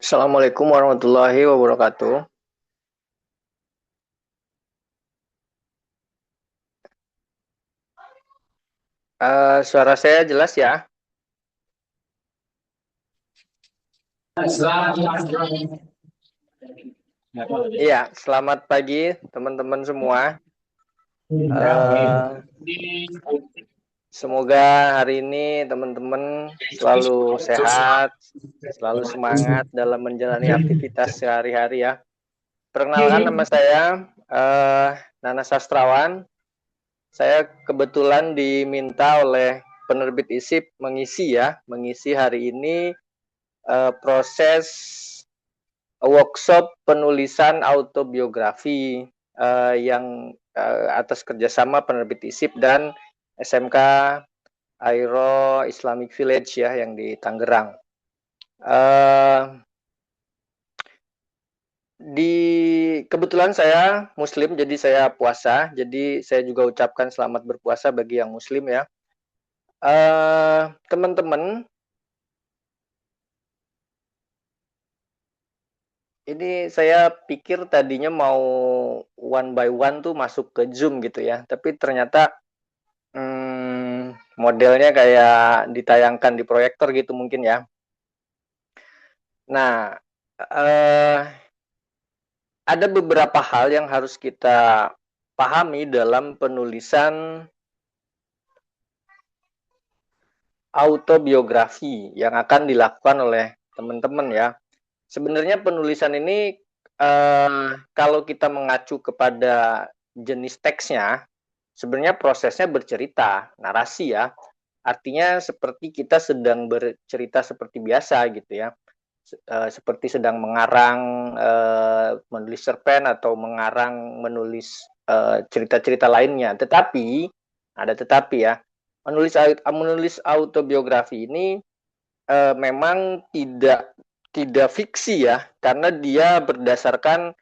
Assalamualaikum warahmatullahi wabarakatuh. Suara saya jelas ya? Iya, selamat pagi teman-teman semua. Eh, Semoga hari ini teman-teman selalu sehat, selalu semangat dalam menjalani aktivitas sehari-hari ya. Perkenalkan, nama saya Nana Sastrawan. Saya kebetulan diminta oleh penerbit ISIP mengisi hari ini proses workshop penulisan autobiografi yang atas kerjasama penerbit ISIP dan SMK Aero Islamic Village ya yang di Tangerang. Kebetulan saya Muslim, jadi saya puasa. Jadi saya juga ucapkan selamat berpuasa bagi yang Muslim ya. Teman-teman, ini saya pikir tadinya mau one by one tuh masuk ke Zoom gitu ya, tapi ternyata modelnya kayak ditayangkan di proyektor gitu mungkin ya. Nah, ada beberapa hal yang harus kita pahami dalam penulisan autobiografi yang akan dilakukan oleh teman-teman ya. Sebenarnya penulisan ini kalau kita mengacu kepada jenis teksnya, sebenarnya prosesnya bercerita, narasi ya. Artinya seperti kita sedang bercerita seperti biasa gitu ya. Seperti sedang mengarang, menulis cerpen atau menulis cerita-cerita lainnya. Tetapi, ada tetapi ya, menulis autobiografi ini memang tidak fiksi ya, karena dia berdasarkan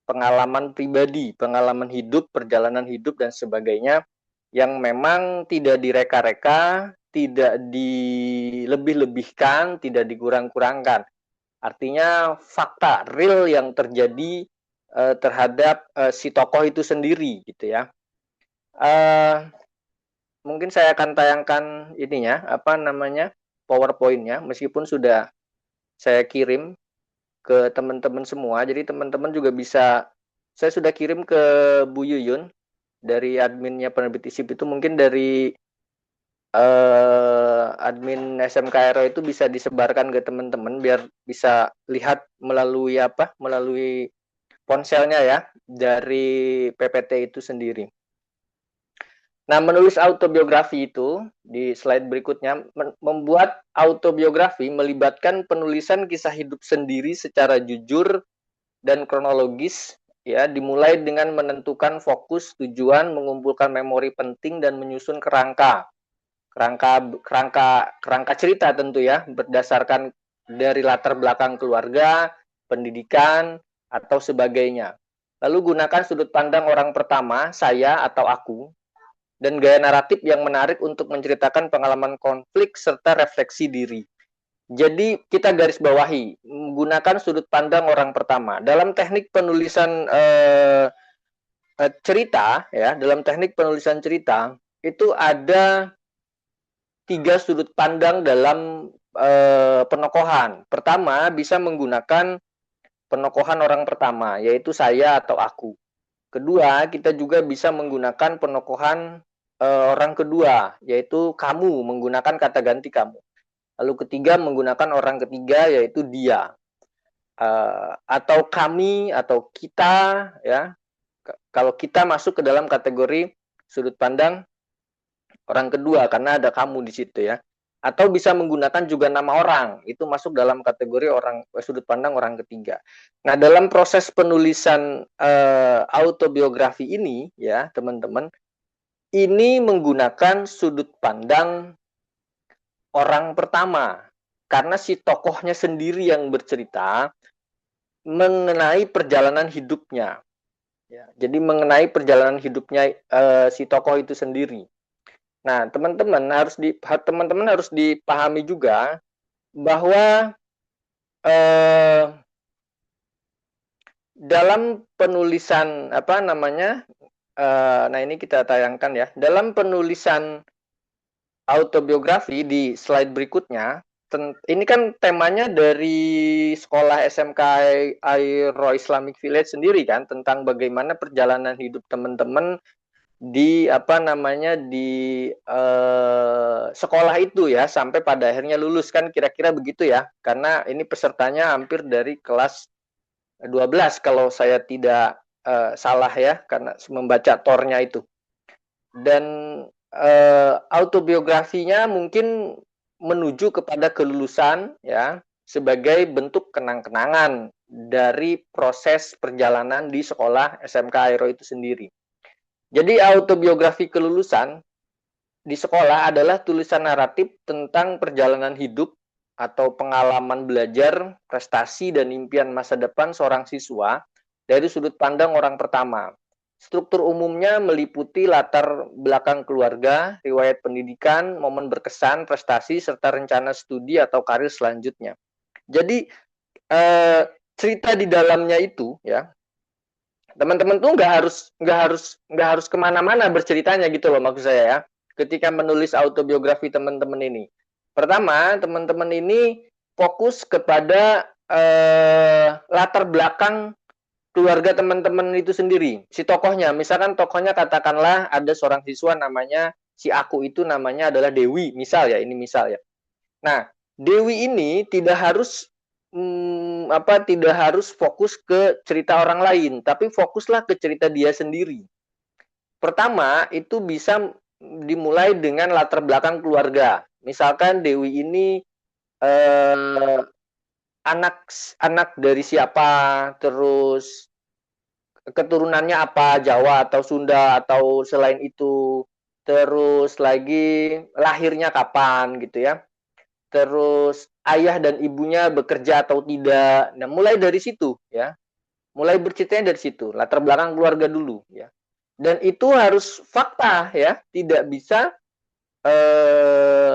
pengalaman pribadi, pengalaman hidup, perjalanan hidup dan sebagainya yang memang tidak direka-reka, tidak dilebih-lebihkan, tidak dikurang-kurangkan. Artinya fakta real yang terjadi terhadap si tokoh itu sendiri gitu ya. Mungkin saya akan tayangkan ininya, apa namanya, PowerPoint-nya, meskipun sudah saya kirim ke teman-teman semua. Jadi teman-teman juga bisa, saya sudah kirim ke Bu Yuyun dari adminnya penerbit ISIP itu, mungkin dari admin SMK Aero itu bisa disebarkan ke teman-teman biar bisa lihat melalui ponselnya ya dari PPT itu sendiri. Nah, menulis autobiografi itu di slide berikutnya, membuat autobiografi melibatkan penulisan kisah hidup sendiri secara jujur dan kronologis ya, dimulai dengan menentukan fokus, tujuan, mengumpulkan memori penting dan menyusun kerangka cerita tentu ya, berdasarkan dari latar belakang keluarga, pendidikan atau sebagainya. Lalu gunakan sudut pandang orang pertama, saya atau aku, dan gaya naratif yang menarik untuk menceritakan pengalaman konflik serta refleksi diri. Jadi kita garis bawahi, menggunakan sudut pandang orang pertama. Dalam teknik penulisan cerita, ya, dalam teknik penulisan cerita itu ada 3 sudut pandang dalam penokohan. Pertama, bisa menggunakan penokohan orang pertama, yaitu saya atau aku. Kedua, kita juga bisa menggunakan penokohan orang kedua, yaitu kamu, menggunakan kata ganti kamu. Lalu ketiga, menggunakan orang ketiga, yaitu dia. Atau kami, atau kita, ya. Kalau kita masuk ke dalam kategori sudut pandang orang kedua, karena ada kamu di situ ya. Atau bisa menggunakan juga nama orang, itu masuk dalam kategori sudut pandang orang ketiga. Nah, dalam proses penulisan autobiografi ini ya teman-teman, ini menggunakan sudut pandang orang pertama, karena si tokohnya sendiri yang bercerita mengenai perjalanan hidupnya ya. Jadi mengenai perjalanan hidupnya si tokoh itu sendiri. Nah, teman-teman harus dipahami juga bahwa eh, dalam penulisan apa namanya, nah ini kita tayangkan ya. Dalam penulisan autobiografi di slide berikutnya, ini kan temanya dari sekolah SMK Aero Islamic Village sendiri kan, tentang bagaimana perjalanan hidup teman-teman di apa namanya di sekolah itu ya, sampai pada akhirnya lulus kan, kira-kira begitu ya. Karena ini pesertanya hampir dari kelas 12 kalau saya tidak salah ya, karena membaca tornya itu. Dan autobiografinya mungkin menuju kepada kelulusan ya, sebagai bentuk kenang-kenangan dari proses perjalanan di sekolah SMK Aero itu sendiri. Jadi autobiografi kelulusan di sekolah adalah tulisan naratif tentang perjalanan hidup atau pengalaman belajar, prestasi, dan impian masa depan seorang siswa dari sudut pandang orang pertama. Struktur umumnya meliputi latar belakang keluarga, riwayat pendidikan, momen berkesan, prestasi, serta rencana studi atau karir selanjutnya. Jadi cerita di dalamnya itu ya, teman-teman tuh nggak harus kemana-mana berceritanya gitu loh, maksud saya ya. Ketika menulis autobiografi teman-teman ini, pertama teman-teman ini fokus kepada latar belakang keluarga teman-teman itu sendiri, si tokohnya. Misalkan tokohnya katakanlah ada seorang siswa namanya si aku, itu namanya adalah Dewi, misal ya, ini misal ya. Nah, Dewi ini tidak harus fokus ke cerita orang lain, tapi fokuslah ke cerita dia sendiri. Pertama, itu bisa dimulai dengan latar belakang keluarga. Misalkan Dewi ini eh, anak anak dari siapa, terus keturunannya apa, Jawa atau Sunda atau selain itu, terus lagi lahirnya kapan gitu ya, terus ayah dan ibunya bekerja atau tidak. Nah, mulai dari situ ya, mulai berceritanya dari situ, latar belakang keluarga dulu ya. Dan itu harus fakta ya, tidak bisa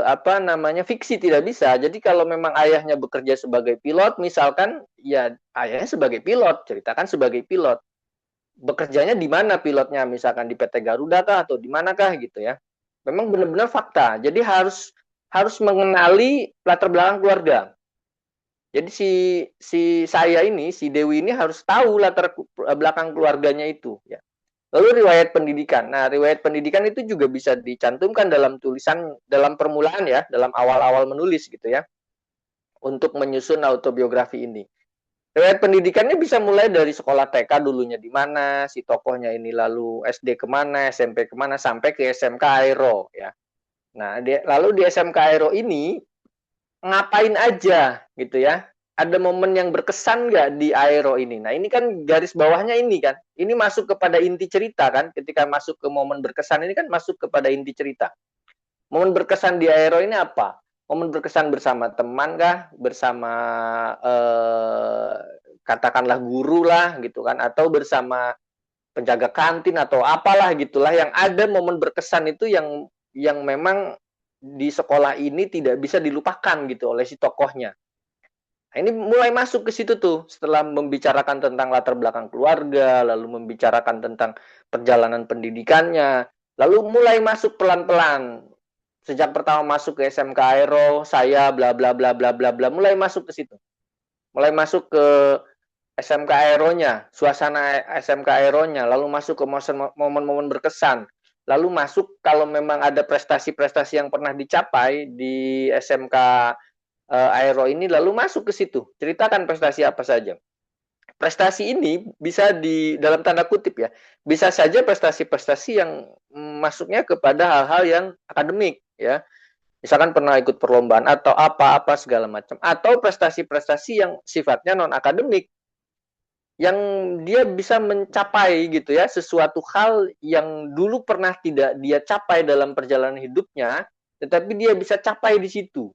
apa namanya, fiksi, tidak bisa. Jadi kalau memang ayahnya bekerja sebagai pilot misalkan, ya ayahnya sebagai pilot, ceritakan sebagai pilot. Bekerjanya di mana pilotnya, misalkan di PT Garuda kah atau di manakah gitu ya. Memang benar-benar fakta. Jadi harus harus mengenali latar belakang keluarga. Jadi si saya ini, si Dewi ini harus tahu latar belakang keluarganya itu ya. Lalu riwayat pendidikan. Nah, riwayat pendidikan itu juga bisa dicantumkan dalam tulisan, dalam permulaan ya, dalam awal-awal menulis gitu ya, untuk menyusun autobiografi ini. Riwayat pendidikannya bisa mulai dari sekolah TK dulunya di mana, si tokohnya ini lalu SD kemana, SMP kemana, sampai ke SMK Aero ya. Nah, lalu di SMK Aero ini ngapain aja gitu ya? Ada momen yang berkesan nggak di Aero ini? Nah, ini kan garis bawahnya ini kan. Ini masuk kepada inti cerita kan. Ketika masuk ke momen berkesan ini kan masuk kepada inti cerita. Momen berkesan di Aero ini apa? Momen berkesan bersama teman kah? Bersama katakanlah guru lah gitu kan, atau bersama penjaga kantin atau apalah gitulah, yang ada momen berkesan itu yang memang di sekolah ini tidak bisa dilupakan gitu oleh si tokohnya. Nah, ini mulai masuk ke situ tuh, setelah membicarakan tentang latar belakang keluarga, lalu membicarakan tentang perjalanan pendidikannya, lalu mulai masuk pelan-pelan. Sejak pertama masuk ke SMK Aero, saya bla bla bla bla bla bla, mulai masuk ke situ. Mulai masuk ke SMK Aeronya, suasana SMK Aeronya, lalu masuk ke momen-momen berkesan. Lalu masuk kalau memang ada prestasi-prestasi yang pernah dicapai di SMK Aero ini, lalu masuk ke situ. Ceritakan prestasi apa saja. Prestasi ini bisa di dalam tanda kutip ya, bisa saja prestasi-prestasi yang masuknya kepada hal-hal yang akademik ya. Misalkan pernah ikut perlombaan atau apa-apa segala macam, atau prestasi-prestasi yang sifatnya non akademik, yang dia bisa mencapai gitu ya, sesuatu hal yang dulu pernah tidak dia capai dalam perjalanan hidupnya, tetapi dia bisa capai di situ.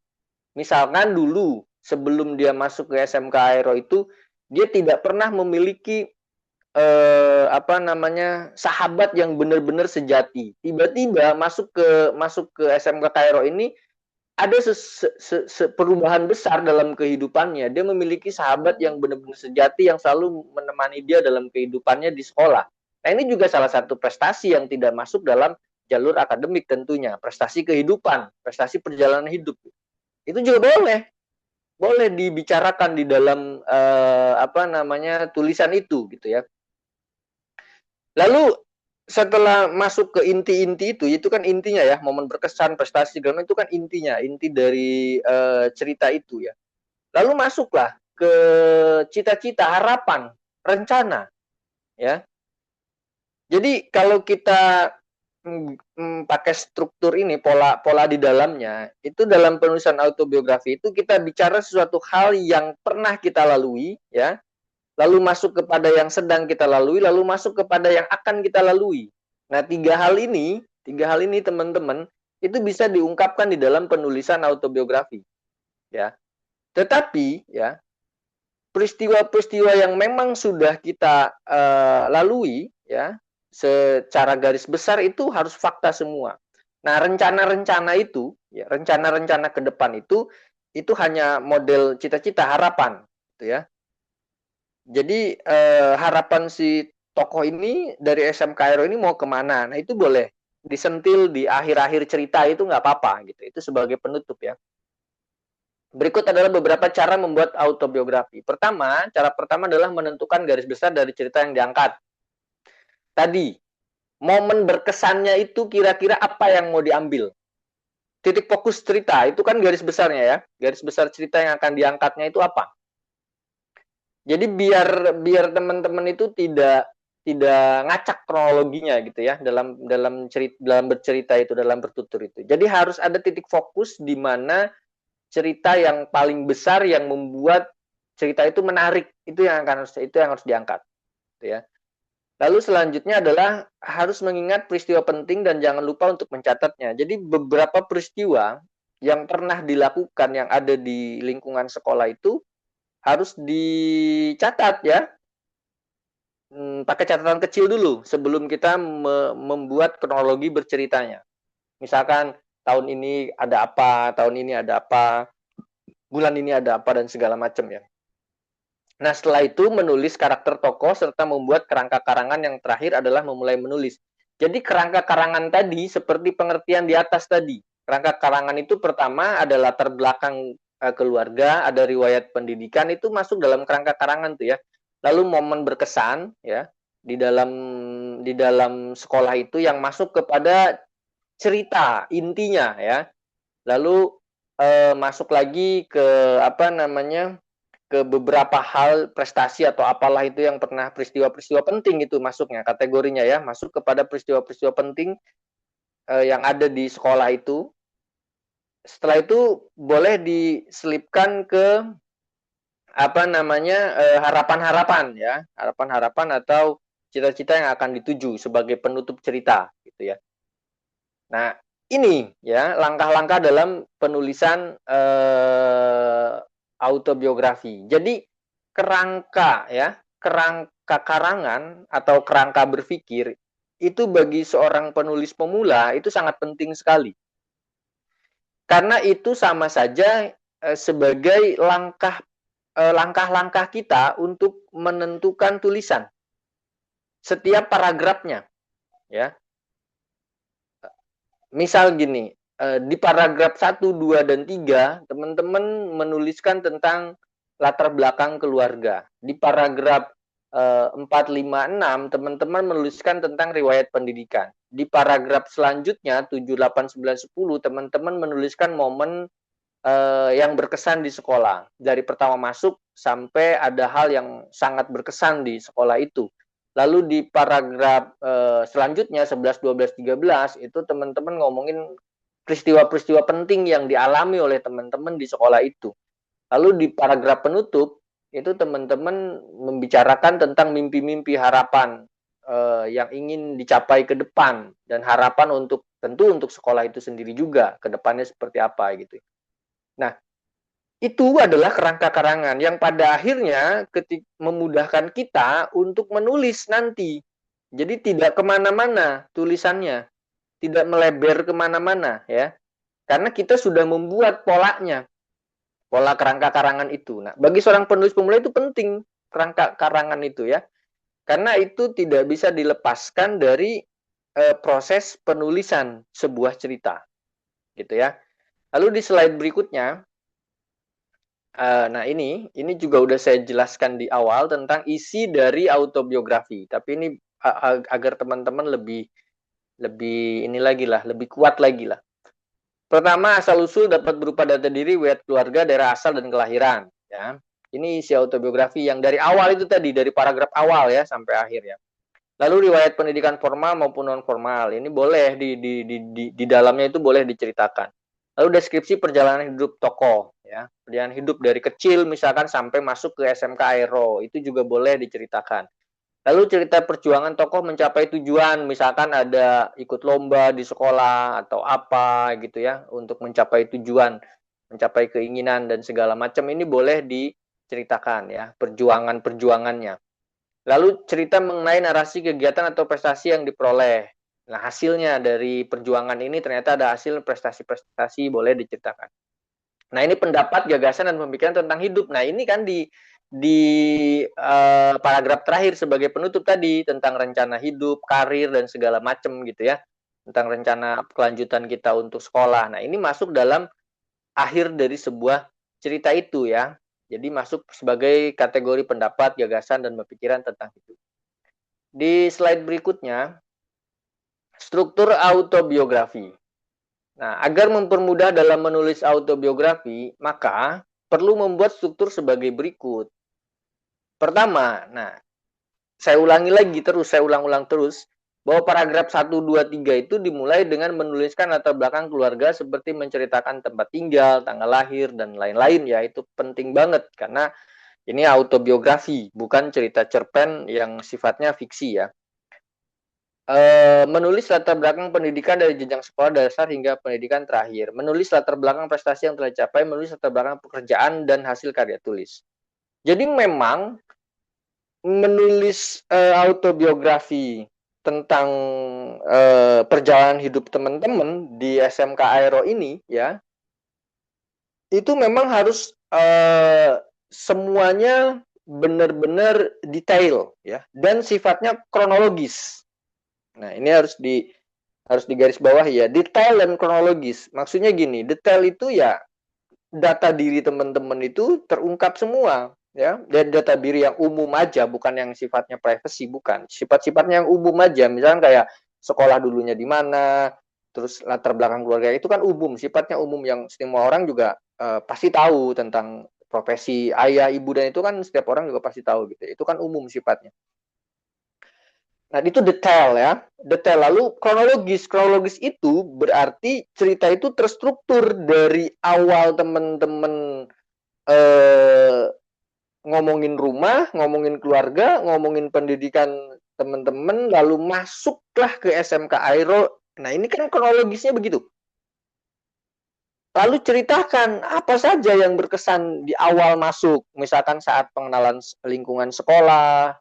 Misalkan dulu sebelum dia masuk ke SMK Aero itu, dia tidak pernah memiliki apa namanya, sahabat yang benar-benar sejati. Tiba-tiba masuk ke SMK Aero ini, ada perubahan besar dalam kehidupannya. Dia memiliki sahabat yang benar-benar sejati yang selalu menemani dia dalam kehidupannya di sekolah. Nah, ini juga salah satu prestasi yang tidak masuk dalam jalur akademik tentunya. Prestasi kehidupan, prestasi perjalanan hidup. Itu juga boleh dibicarakan di dalam tulisan itu gitu ya. Lalu setelah masuk ke inti-inti itu kan intinya ya, momen berkesan, prestasi segala itu kan intinya, inti dari cerita itu ya. Lalu masuklah ke cita-cita, harapan, rencana ya. Jadi kalau kita pakai struktur ini, pola di dalamnya, itu dalam penulisan autobiografi itu kita bicara sesuatu hal yang pernah kita lalui ya, lalu masuk kepada yang sedang kita lalui, lalu masuk kepada yang akan kita lalui. Nah, tiga hal ini teman-teman, itu bisa diungkapkan di dalam penulisan autobiografi. Ya. Tetapi ya, peristiwa-peristiwa yang memang sudah kita lalui ya, secara garis besar itu harus fakta semua. Nah, rencana-rencana itu, ya, rencana-rencana ke depan itu hanya model cita-cita, harapan, gitu ya. Jadi harapan si tokoh ini dari SM Kairo ini mau kemana? Nah, itu boleh disentil di akhir-akhir cerita, itu nggak apa-apa gitu. Itu sebagai penutup ya. Berikut adalah beberapa cara membuat autobiografi. Cara pertama adalah menentukan garis besar dari cerita yang diangkat. Tadi, momen berkesannya itu kira-kira apa yang mau diambil. Titik fokus cerita, itu kan garis besarnya ya. Garis besar cerita yang akan diangkatnya itu apa. Jadi biar teman-teman itu tidak ngacak kronologinya gitu ya dalam bercerita itu, dalam bertutur itu. Jadi harus ada titik fokus di mana cerita yang paling besar yang membuat cerita itu menarik, itu yang harus diangkat gitu ya. Lalu selanjutnya adalah harus mengingat peristiwa penting dan jangan lupa untuk mencatatnya. Jadi beberapa peristiwa yang pernah dilakukan yang ada di lingkungan sekolah itu harus dicatat ya. Pakai catatan kecil dulu sebelum kita membuat kronologi berceritanya. Misalkan tahun ini ada apa, bulan ini ada apa, dan segala macam ya. Nah, setelah itu menulis karakter tokoh serta membuat kerangka karangan. Yang terakhir adalah memulai menulis. Jadi kerangka karangan tadi seperti pengertian di atas tadi. Kerangka karangan itu pertama ada latar belakang keluarga, ada riwayat pendidikan, itu masuk dalam kerangka karangan tuh ya. Lalu momen berkesan ya di dalam sekolah itu yang masuk kepada cerita intinya ya. Lalu masuk lagi ke ke beberapa hal prestasi atau apalah itu yang pernah peristiwa-peristiwa penting itu masuknya kategorinya ya, masuk kepada peristiwa-peristiwa penting yang ada di sekolah itu. Setelah itu boleh diselipkan ke harapan-harapan ya, harapan-harapan atau cita-cita yang akan dituju sebagai penutup cerita gitu ya. Nah, ini ya langkah-langkah dalam penulisan autobiografi. Jadi kerangka karangan atau kerangka berpikir itu bagi seorang penulis pemula itu sangat penting sekali. Karena itu sama saja sebagai langkah-langkah kita untuk menentukan tulisan setiap paragrafnya ya. Misal gini, di paragraf 1, 2, dan 3 teman-teman menuliskan tentang latar belakang keluarga. Di paragraf 4, 5, 6 teman-teman menuliskan tentang riwayat pendidikan. Di paragraf selanjutnya 7, 8, 9, 10 teman-teman menuliskan momen yang berkesan di sekolah. Dari pertama masuk sampai ada hal yang sangat berkesan di sekolah itu. Lalu di paragraf selanjutnya 11, 12, 13 itu teman-teman ngomongin peristiwa-peristiwa penting yang dialami oleh teman-teman di sekolah itu. Lalu di paragraf penutup itu teman-teman membicarakan tentang mimpi-mimpi, harapan yang ingin dicapai ke depan, dan harapan tentu untuk sekolah itu sendiri juga ke depannya seperti apa gitu. Nah, itu adalah kerangka karangan yang pada akhirnya memudahkan kita untuk menulis nanti. Jadi tidak kemana-mana tulisannya, tidak melebar kemana-mana ya. karena kita sudah membuat polanya, pola kerangka karangan itu. Nah, bagi seorang penulis pemula itu penting kerangka karangan itu ya, karena itu tidak bisa dilepaskan dari proses penulisan sebuah cerita, gitu ya. Lalu di slide berikutnya, nah ini juga udah saya jelaskan di awal tentang isi dari autobiografi. Tapi ini agar teman-teman lebih ini lagi lah, lebih kuat lagi lah. Pertama, asal usul dapat berupa data diri, riwayat keluarga, daerah asal dan kelahiran. Ya, ini isi autobiografi yang dari awal itu tadi, dari paragraf awal ya sampai akhir ya. Lalu riwayat pendidikan formal maupun non formal, ini boleh di dalamnya itu boleh diceritakan. Lalu deskripsi perjalanan hidup tokoh, ya, perjalanan hidup dari kecil misalkan sampai masuk ke SMK Aero, itu juga boleh diceritakan. Lalu cerita perjuangan tokoh mencapai tujuan, misalkan ada ikut lomba di sekolah atau apa gitu ya, untuk mencapai tujuan, mencapai keinginan dan segala macam, ini boleh diceritakan ya, perjuangannya. Lalu cerita mengenai narasi kegiatan atau prestasi yang diperoleh. Nah, hasilnya dari perjuangan ini ternyata ada hasil prestasi-prestasi, boleh diceritakan. Nah, ini pendapat, gagasan, dan pemikiran tentang hidup. Nah, ini kan di paragraf terakhir sebagai penutup tadi tentang rencana hidup, karir, dan segala macam gitu ya, tentang rencana kelanjutan kita untuk sekolah. Nah, ini masuk dalam akhir dari sebuah cerita itu ya. Jadi masuk sebagai kategori pendapat, gagasan, dan pemikiran tentang hidup. Di slide berikutnya, struktur autobiografi. Nah, agar mempermudah dalam menulis autobiografi, maka perlu membuat struktur sebagai berikut. Pertama, nah, saya ulangi lagi terus, saya ulang-ulang terus, bahwa paragraf 1, 2, 3 itu dimulai dengan menuliskan latar belakang keluarga seperti menceritakan tempat tinggal, tanggal lahir, dan lain-lain ya. Itu penting banget karena ini autobiografi, bukan cerita cerpen yang sifatnya fiksi ya. Menulis latar belakang pendidikan dari jenjang sekolah dasar hingga pendidikan terakhir. Menulis latar belakang prestasi yang telah dicapai, menulis latar belakang pekerjaan dan hasil karya tulis. Jadi memang menulis autobiografi tentang perjalanan hidup teman-teman di SMK Aero ini ya, itu memang harus semuanya benar-benar detail ya, dan sifatnya kronologis. Nah, ini harus digarisbawahi ya, detail dan kronologis. Maksudnya gini, detail itu ya data diri teman-teman itu terungkap semua ya, dan data diri yang umum aja, bukan yang sifatnya privacy, bukan. Sifat-sifatnya yang umum aja, misalnya kayak sekolah dulunya di mana, terus latar belakang keluarga, itu kan umum, sifatnya umum yang semua orang juga pasti tahu tentang profesi ayah, ibu, dan itu kan setiap orang juga pasti tahu gitu. Itu kan umum sifatnya. Nah, itu detail ya. Detail. Lalu kronologis. Kronologis itu berarti cerita itu terstruktur dari awal teman-teman ngomongin rumah, ngomongin keluarga, ngomongin pendidikan teman-teman, lalu masuklah ke SMK Aero. Nah, ini kan kronologisnya begitu. Lalu ceritakan apa saja yang berkesan di awal masuk. Misalkan saat pengenalan lingkungan sekolah,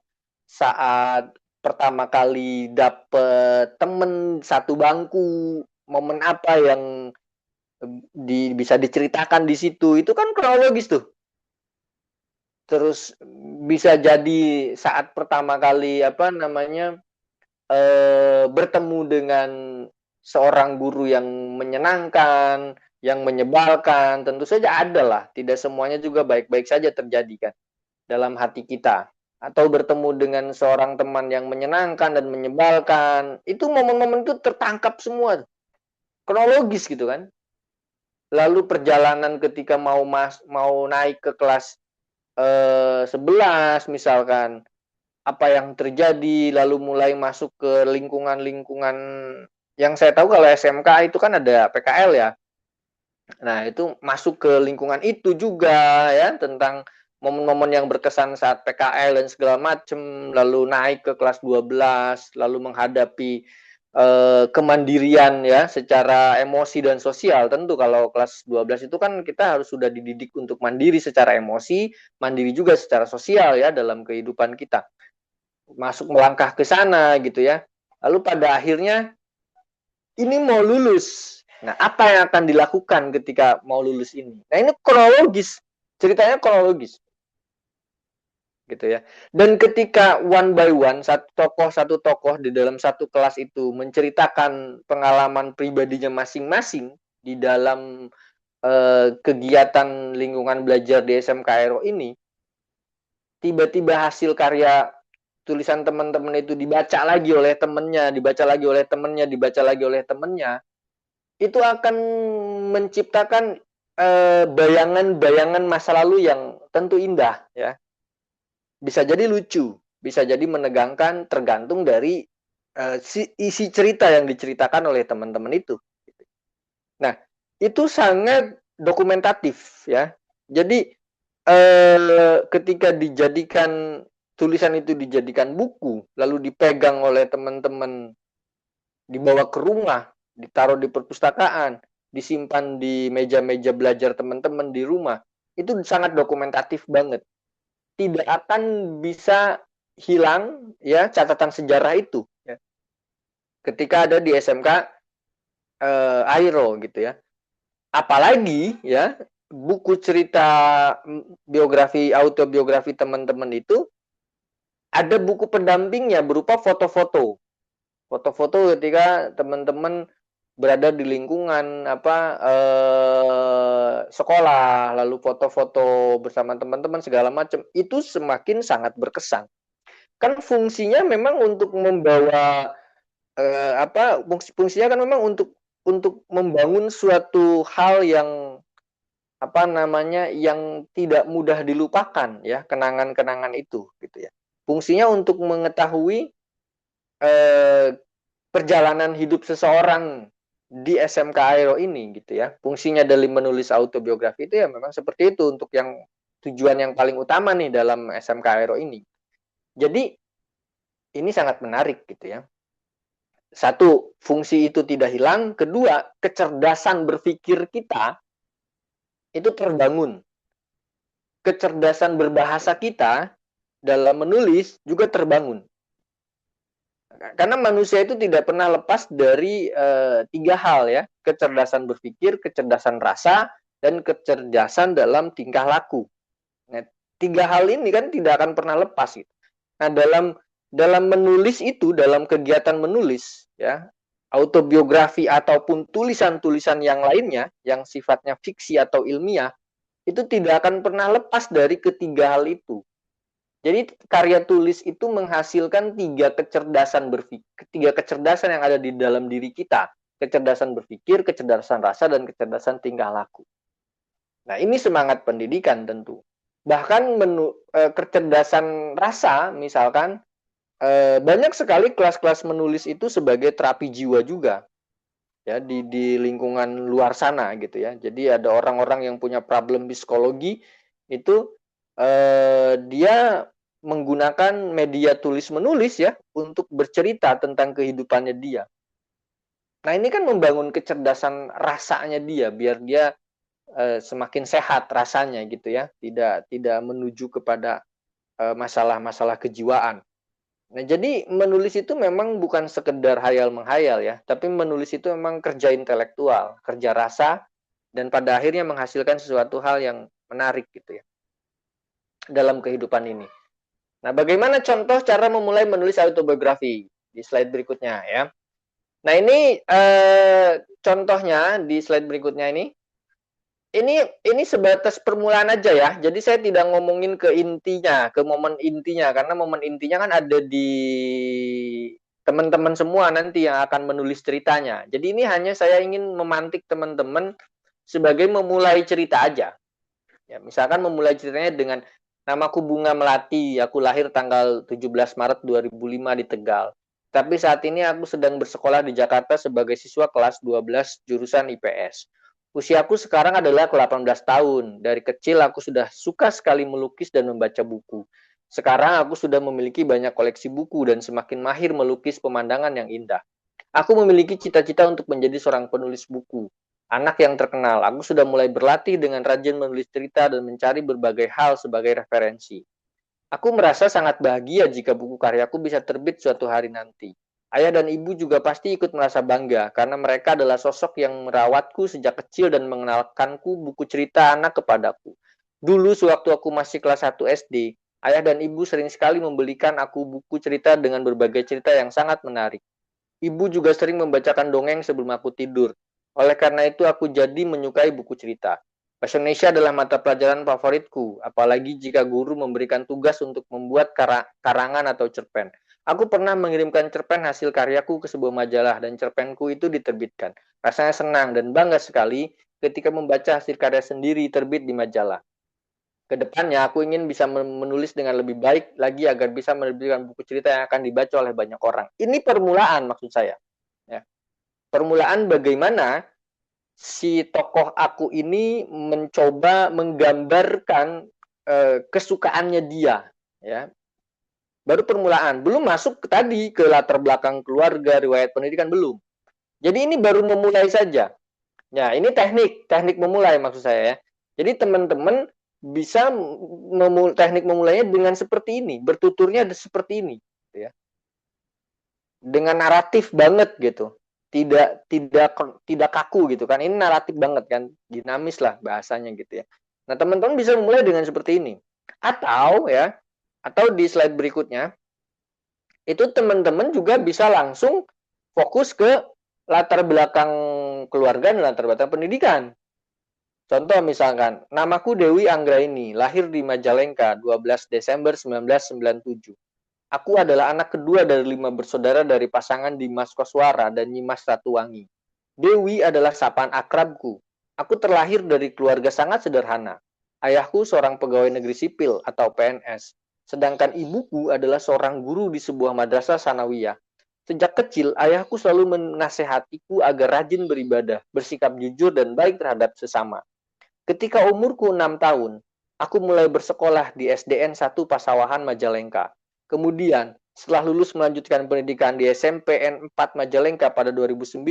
saat pertama kali dapet temen satu bangku, momen apa yang bisa diceritakan di situ, itu kan kronologis tuh. Terus bisa jadi saat pertama kali bertemu dengan seorang guru yang menyenangkan, yang menyebalkan, tentu saja ada lah. Tidak semuanya juga baik-baik saja terjadi kan dalam hati kita. Atau bertemu dengan seorang teman yang menyenangkan dan menyebalkan, itu momen-momen itu tertangkap semua, kronologis gitu kan. Lalu perjalanan ketika mau naik ke kelas 11 misalkan, apa yang terjadi, lalu mulai masuk ke lingkungan-lingkungan yang saya tahu kalau SMK itu kan ada PKL ya. Nah, itu masuk ke lingkungan itu juga ya, tentang momen-momen yang berkesan saat PKL dan segala macam, lalu naik ke kelas 12, lalu menghadapi kemandirian ya secara emosi dan sosial. Tentu kalau kelas 12 itu kan kita harus sudah dididik untuk mandiri secara emosi, mandiri juga secara sosial ya dalam kehidupan kita. Masuk melangkah ke sana gitu ya. Lalu pada akhirnya ini mau lulus. Nah, apa yang akan dilakukan ketika mau lulus ini? Nah, ini kronologis, ceritanya kronologis, gitu ya. Dan ketika one by one, satu tokoh di dalam satu kelas itu menceritakan pengalaman pribadinya masing-masing di dalam kegiatan lingkungan belajar di SMK Aero ini, tiba-tiba hasil karya tulisan teman-teman itu dibaca lagi oleh temennya, dibaca lagi oleh temennya, dibaca lagi oleh temennya, itu akan menciptakan bayangan-bayangan masa lalu yang tentu indah, ya. Bisa jadi lucu, bisa jadi menegangkan, tergantung dari isi cerita yang diceritakan oleh teman-teman itu. Nah, itu sangat dokumentatif, ya. Jadi ketika dijadikan tulisan itu dijadikan buku, lalu dipegang oleh teman-teman, dibawa ke rumah, ditaruh di perpustakaan, disimpan di meja-meja belajar teman-teman di rumah, itu sangat dokumentatif banget. Tidak akan bisa hilang, ya, catatan sejarah itu, ya. Ketika ada di SMK Aero, gitu ya. Apalagi, ya, buku cerita biografi, autobiografi teman-teman itu ada buku pendampingnya berupa foto-foto. Foto-foto ketika teman-teman berada di lingkungan sekolah, lalu foto-foto bersama teman-teman segala macam, itu semakin sangat berkesan. Kan fungsinya memang untuk membawa fungsinya kan memang untuk membangun suatu hal yang yang tidak mudah dilupakan, ya, kenangan-kenangan itu, gitu ya. Fungsinya untuk mengetahui eh, perjalanan hidup seseorang di SMK Aero ini, gitu ya. Fungsinya dari menulis autobiografi itu ya memang seperti itu, untuk yang tujuan yang paling utama nih dalam SMK Aero ini. Jadi ini sangat menarik, gitu ya. Satu, fungsi itu tidak hilang. Kedua, kecerdasan berpikir kita itu terbangun. Kecerdasan berbahasa kita dalam menulis juga terbangun. Karena manusia itu tidak pernah lepas dari tiga hal, ya: kecerdasan berpikir, kecerdasan rasa, dan kecerdasan dalam tingkah laku. Nah, tiga hal ini kan tidak akan pernah lepas, gitu. Nah, dalam menulis itu, dalam kegiatan menulis, ya, autobiografi ataupun tulisan-tulisan yang lainnya yang sifatnya fiksi atau ilmiah, itu tidak akan pernah lepas dari ketiga hal itu. Jadi karya tulis itu menghasilkan tiga kecerdasan yang ada di dalam diri kita: kecerdasan berpikir, kecerdasan rasa, dan kecerdasan tingkah laku. Nah, ini semangat pendidikan tentu. Bahkan kecerdasan rasa, misalkan, banyak sekali kelas-kelas menulis itu sebagai terapi jiwa juga, ya, di lingkungan luar sana, gitu ya. Jadi ada orang-orang yang punya problem psikologi itu, dia menggunakan media tulis menulis, ya, untuk bercerita tentang kehidupannya dia. Nah, ini kan membangun kecerdasan rasanya dia biar dia semakin sehat rasanya, gitu ya, tidak menuju kepada masalah-masalah kejiwaan. Nah, jadi menulis itu memang bukan sekedar hayal menghayal, ya, tapi menulis itu memang kerja intelektual, kerja rasa, dan pada akhirnya menghasilkan sesuatu hal yang menarik, gitu ya, dalam kehidupan ini. Nah, bagaimana contoh cara memulai menulis autobiografi? Di slide berikutnya, ya. Nah, ini contohnya di slide berikutnya ini. Ini sebatas permulaan aja, ya. Jadi saya tidak ngomongin ke intinya, ke momen intinya, karena momen intinya kan ada di teman-teman semua nanti yang akan menulis ceritanya. Jadi ini hanya saya ingin memantik teman-teman sebagai memulai cerita aja. Ya, misalkan memulai ceritanya dengan, namaku Bunga Melati, aku lahir tanggal 17 Maret 2005 di Tegal. Tapi saat ini aku sedang bersekolah di Jakarta sebagai siswa kelas 12 jurusan IPS. Usiaku sekarang adalah 18 tahun. Dari kecil aku sudah suka sekali melukis dan membaca buku. Sekarang aku sudah memiliki banyak koleksi buku dan semakin mahir melukis pemandangan yang indah. Aku memiliki cita-cita untuk menjadi seorang penulis buku, anak yang terkenal. Aku sudah mulai berlatih dengan rajin menulis cerita dan mencari berbagai hal sebagai referensi. Aku merasa sangat bahagia jika buku karyaku bisa terbit suatu hari nanti. Ayah dan ibu juga pasti ikut merasa bangga karena mereka adalah sosok yang merawatku sejak kecil dan mengenalkanku buku cerita anak kepadaku. Dulu sewaktu aku masih kelas 1 SD, ayah dan ibu sering sekali membelikan aku buku cerita dengan berbagai cerita yang sangat menarik. Ibu juga sering membacakan dongeng sebelum aku tidur. Oleh karena itu aku jadi menyukai buku cerita. Bahasa Indonesia adalah mata pelajaran favoritku, apalagi jika guru memberikan tugas untuk membuat karangan atau cerpen. Aku pernah mengirimkan cerpen hasil karyaku ke sebuah majalah dan cerpenku itu diterbitkan. Rasanya senang dan bangga sekali ketika membaca hasil karya sendiri terbit di majalah. Kedepannya aku ingin bisa menulis dengan lebih baik lagi agar bisa menerbitkan buku cerita yang akan dibaca oleh banyak orang. Ini permulaan maksud saya. Ya. Permulaan bagaimana si tokoh aku ini mencoba menggambarkan kesukaannya dia. Ya. Baru permulaan, belum masuk tadi ke latar belakang keluarga, riwayat pendidikan belum. Jadi ini baru memulai saja. Ya, ini teknik memulai maksud saya ya. Jadi teman-teman bisa teknik memulainya dengan seperti ini, bertuturnya seperti ini, gitu ya. Dengan naratif banget gitu. Tidak kaku gitu kan. Ini naratif banget kan, dinamis lah bahasanya gitu ya. Nah, teman-teman bisa memulai dengan seperti ini. Atau di slide berikutnya itu teman-teman juga bisa langsung fokus ke latar belakang keluarga dan latar belakang pendidikan. Contoh misalkan, namaku Dewi Anggraini, lahir di Majalengka 12 Desember 1997. Aku adalah anak kedua dari 5 bersaudara dari pasangan Dimas Koswara dan Nyimas Ratuwangi. Dewi adalah sapaan akrabku. Aku terlahir dari keluarga sangat sederhana. Ayahku seorang pegawai negeri sipil atau PNS, sedangkan ibuku adalah seorang guru di sebuah madrasah sanawiyah. Sejak kecil, ayahku selalu menasehatiku agar rajin beribadah, bersikap jujur dan baik terhadap sesama. Ketika umurku 6 tahun, aku mulai bersekolah di SDN 1 Pasawahan Majalengka. Kemudian, setelah lulus melanjutkan pendidikan di SMPN 4 Majalengka pada 2009,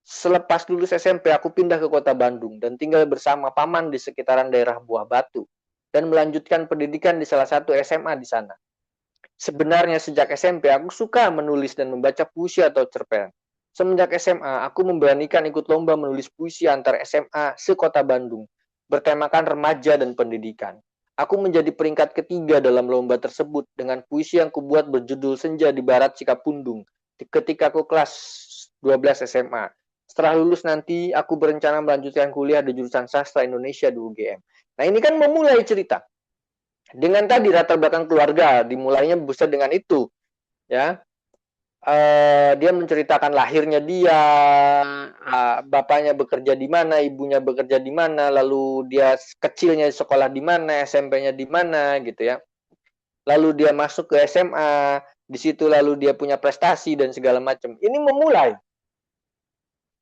selepas lulus SMP aku pindah ke kota Bandung dan tinggal bersama paman di sekitaran daerah Buah Batu dan melanjutkan pendidikan di salah satu SMA di sana. Sebenarnya sejak SMP aku suka menulis dan membaca puisi atau cerpen. Semenjak SMA, aku memberanikan ikut lomba menulis puisi antar SMA sekota Bandung, bertemakan remaja dan pendidikan. Aku menjadi peringkat ketiga dalam lomba tersebut dengan puisi yang kubuat berjudul Senja di Barat Cikapundung ketika aku kelas 12 SMA. Setelah lulus nanti, aku berencana melanjutkan kuliah di jurusan Sastra Indonesia di UGM. Nah, ini kan memulai cerita. Dengan tadi latar belakang keluarga, dimulainya bisa dengan itu, ya. Dia menceritakan lahirnya dia, bapaknya bekerja di mana, ibunya bekerja di mana, lalu dia kecilnya sekolah di mana, SMP-nya di mana, gitu ya. Lalu dia masuk ke SMA, di situ lalu dia punya prestasi dan segala macam. Ini memulai.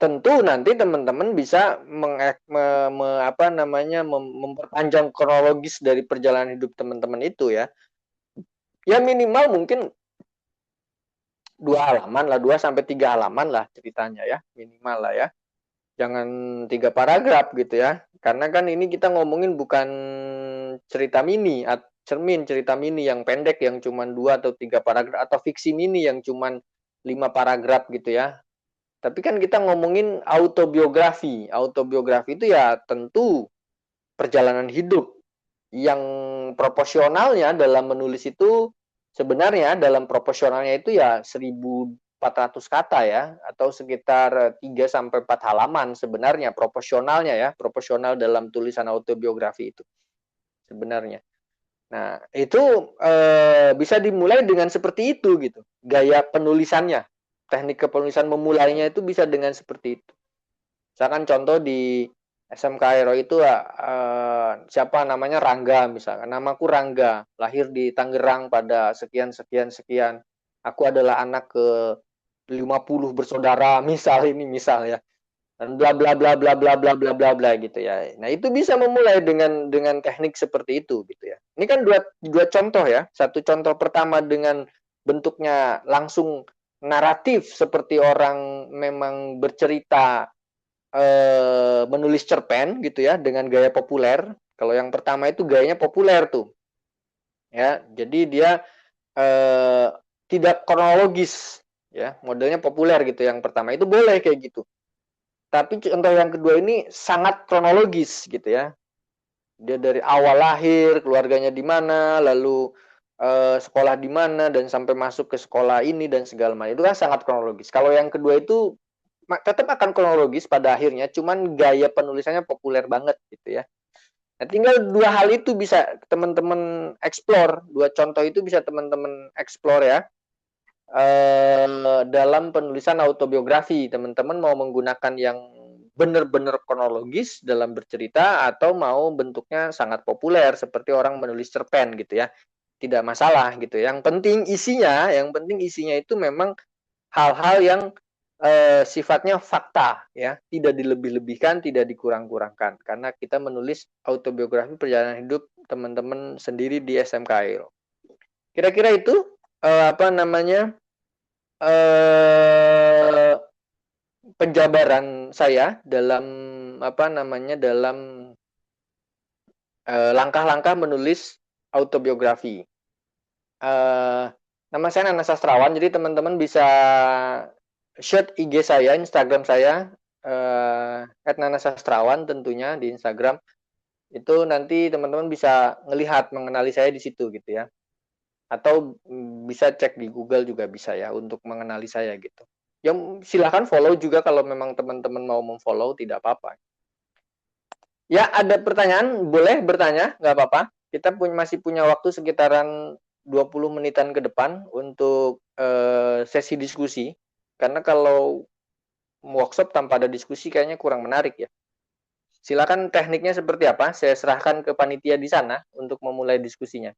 Tentu nanti teman-teman bisa memperpanjang kronologis dari perjalanan hidup teman-teman itu ya. Ya minimal mungkin 2 halaman lah, 2 sampai 3 halaman lah ceritanya ya, minimal lah ya. Jangan 3 paragraf gitu ya. Karena kan ini kita ngomongin bukan cerita mini, cermin cerita mini yang pendek yang cuma 2 atau 3 paragraf atau fiksi mini yang cuma 5 paragraf gitu ya. Tapi kan kita ngomongin autobiografi. Autobiografi itu ya tentu perjalanan hidup yang proporsionalnya dalam menulis itu sebenarnya dalam proporsionalnya itu ya 1.400 kata ya atau sekitar 3 sampai 4 halaman sebenarnya proporsionalnya ya, proporsional dalam tulisan autobiografi itu sebenarnya. Nah, itu bisa dimulai dengan seperti itu gitu. Gaya penulisannya, teknik kepenulisan memulainya itu bisa dengan seperti itu. Misalkan contoh di SMK Aero itu siapa namanya Rangga misalkan. Namaku Rangga, lahir di Tangerang pada sekian sekian sekian. Aku adalah anak ke 50 bersaudara, misal ya. Dan bla bla bla bla bla bla bla bla bla gitu ya. Nah, itu bisa memulai dengan teknik seperti itu gitu ya. Ini kan dua contoh ya. Satu contoh pertama dengan bentuknya langsung naratif seperti orang memang bercerita menulis cerpen gitu ya dengan gaya populer. Kalau yang pertama itu gayanya populer tuh. Ya, jadi dia tidak kronologis, ya, modelnya populer gitu. Yang pertama itu boleh kayak gitu. Tapi contoh yang kedua ini sangat kronologis gitu ya. Dia dari awal lahir, keluarganya di mana, lalu sekolah di mana, dan sampai masuk ke sekolah ini dan segala macam. Itu kan sangat kronologis. Kalau yang kedua itu tetap akan kronologis pada akhirnya, cuman gaya penulisannya populer banget gitu ya. Nah, tinggal dua hal itu bisa teman-teman explore, dua contoh itu bisa teman-teman explore ya. Dalam penulisan autobiografi, teman-teman mau menggunakan yang benar-benar kronologis dalam bercerita atau mau bentuknya sangat populer seperti orang menulis cerpen gitu ya. Tidak masalah gitu. Yang penting isinya itu memang hal-hal yang sifatnya fakta ya, tidak dilebih-lebihkan, tidak dikurang-kurangkan karena kita menulis autobiografi perjalanan hidup teman-teman sendiri di SMKIL. Kira-kira itu apa namanya penjabaran saya dalam apa namanya dalam langkah-langkah menulis autobiografi. Nama saya Nana Sastrawan, jadi teman-teman bisa share IG saya, Instagram saya, @nanasastrawan tentunya di Instagram. Itu nanti teman-teman bisa ngelihat, mengenali saya di situ gitu ya. Atau bisa cek di Google juga bisa ya untuk mengenali saya gitu. Ya silahkan follow juga kalau memang teman-teman mau memfollow, tidak apa-apa. Ya ada pertanyaan, boleh bertanya, nggak apa-apa. Kita masih punya waktu sekitaran 20 menitan ke depan untuk sesi diskusi. Karena kalau workshop tanpa ada diskusi kayaknya kurang menarik ya. Silakan tekniknya seperti apa, saya serahkan ke panitia di sana untuk memulai diskusinya.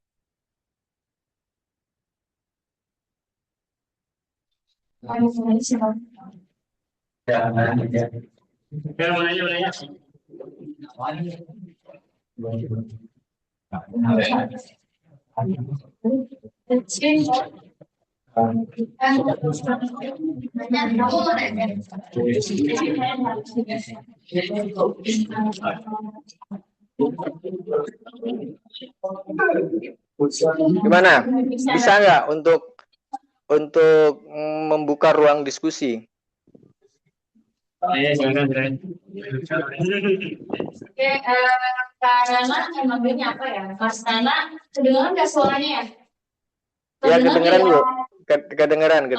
Gimana? Bisa nggak untuk membuka ruang diskusi? Oke, Kak Nana yang apa ya? Mas Nana, kedengeran nggak suaranya ya? Ya, kedengeran Bu. Kedengeran.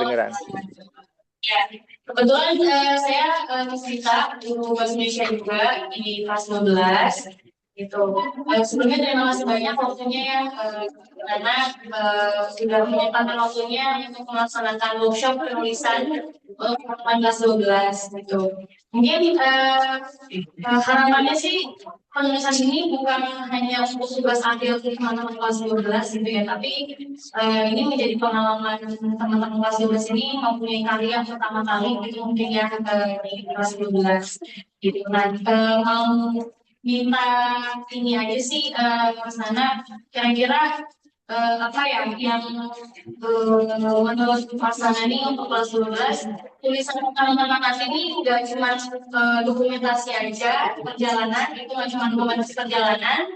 Ya, kebetulan saya Mas Rita, guru bahasa Indonesia juga di kelas 12. Gitu. Sebelumnya terima kasih banyak waktunya ya, karena sudah menyempatkan waktunya untuk melaksanakan workshop penulisan untuk teman-teman kelas 12 gitu. Mungkin harapannya sih penulisan ini bukan hanya untuk tugas akhir untuk teman-teman kelas 12 gitu ya, tapi ini menjadi pengalaman teman-teman kelas 12 ini mempunyai karya pertama kali gitu mungkin ya di kelas 12 gitu. Nah, mau minta ini aja sih Mas Nana, kira-kira apa ya yang menurut Mas Nana ini untuk kelas 12 tulisan teman-teman nanti ini nggak cuma dokumentasi aja perjalanan, itu nggak cuma dokumentasi perjalanan,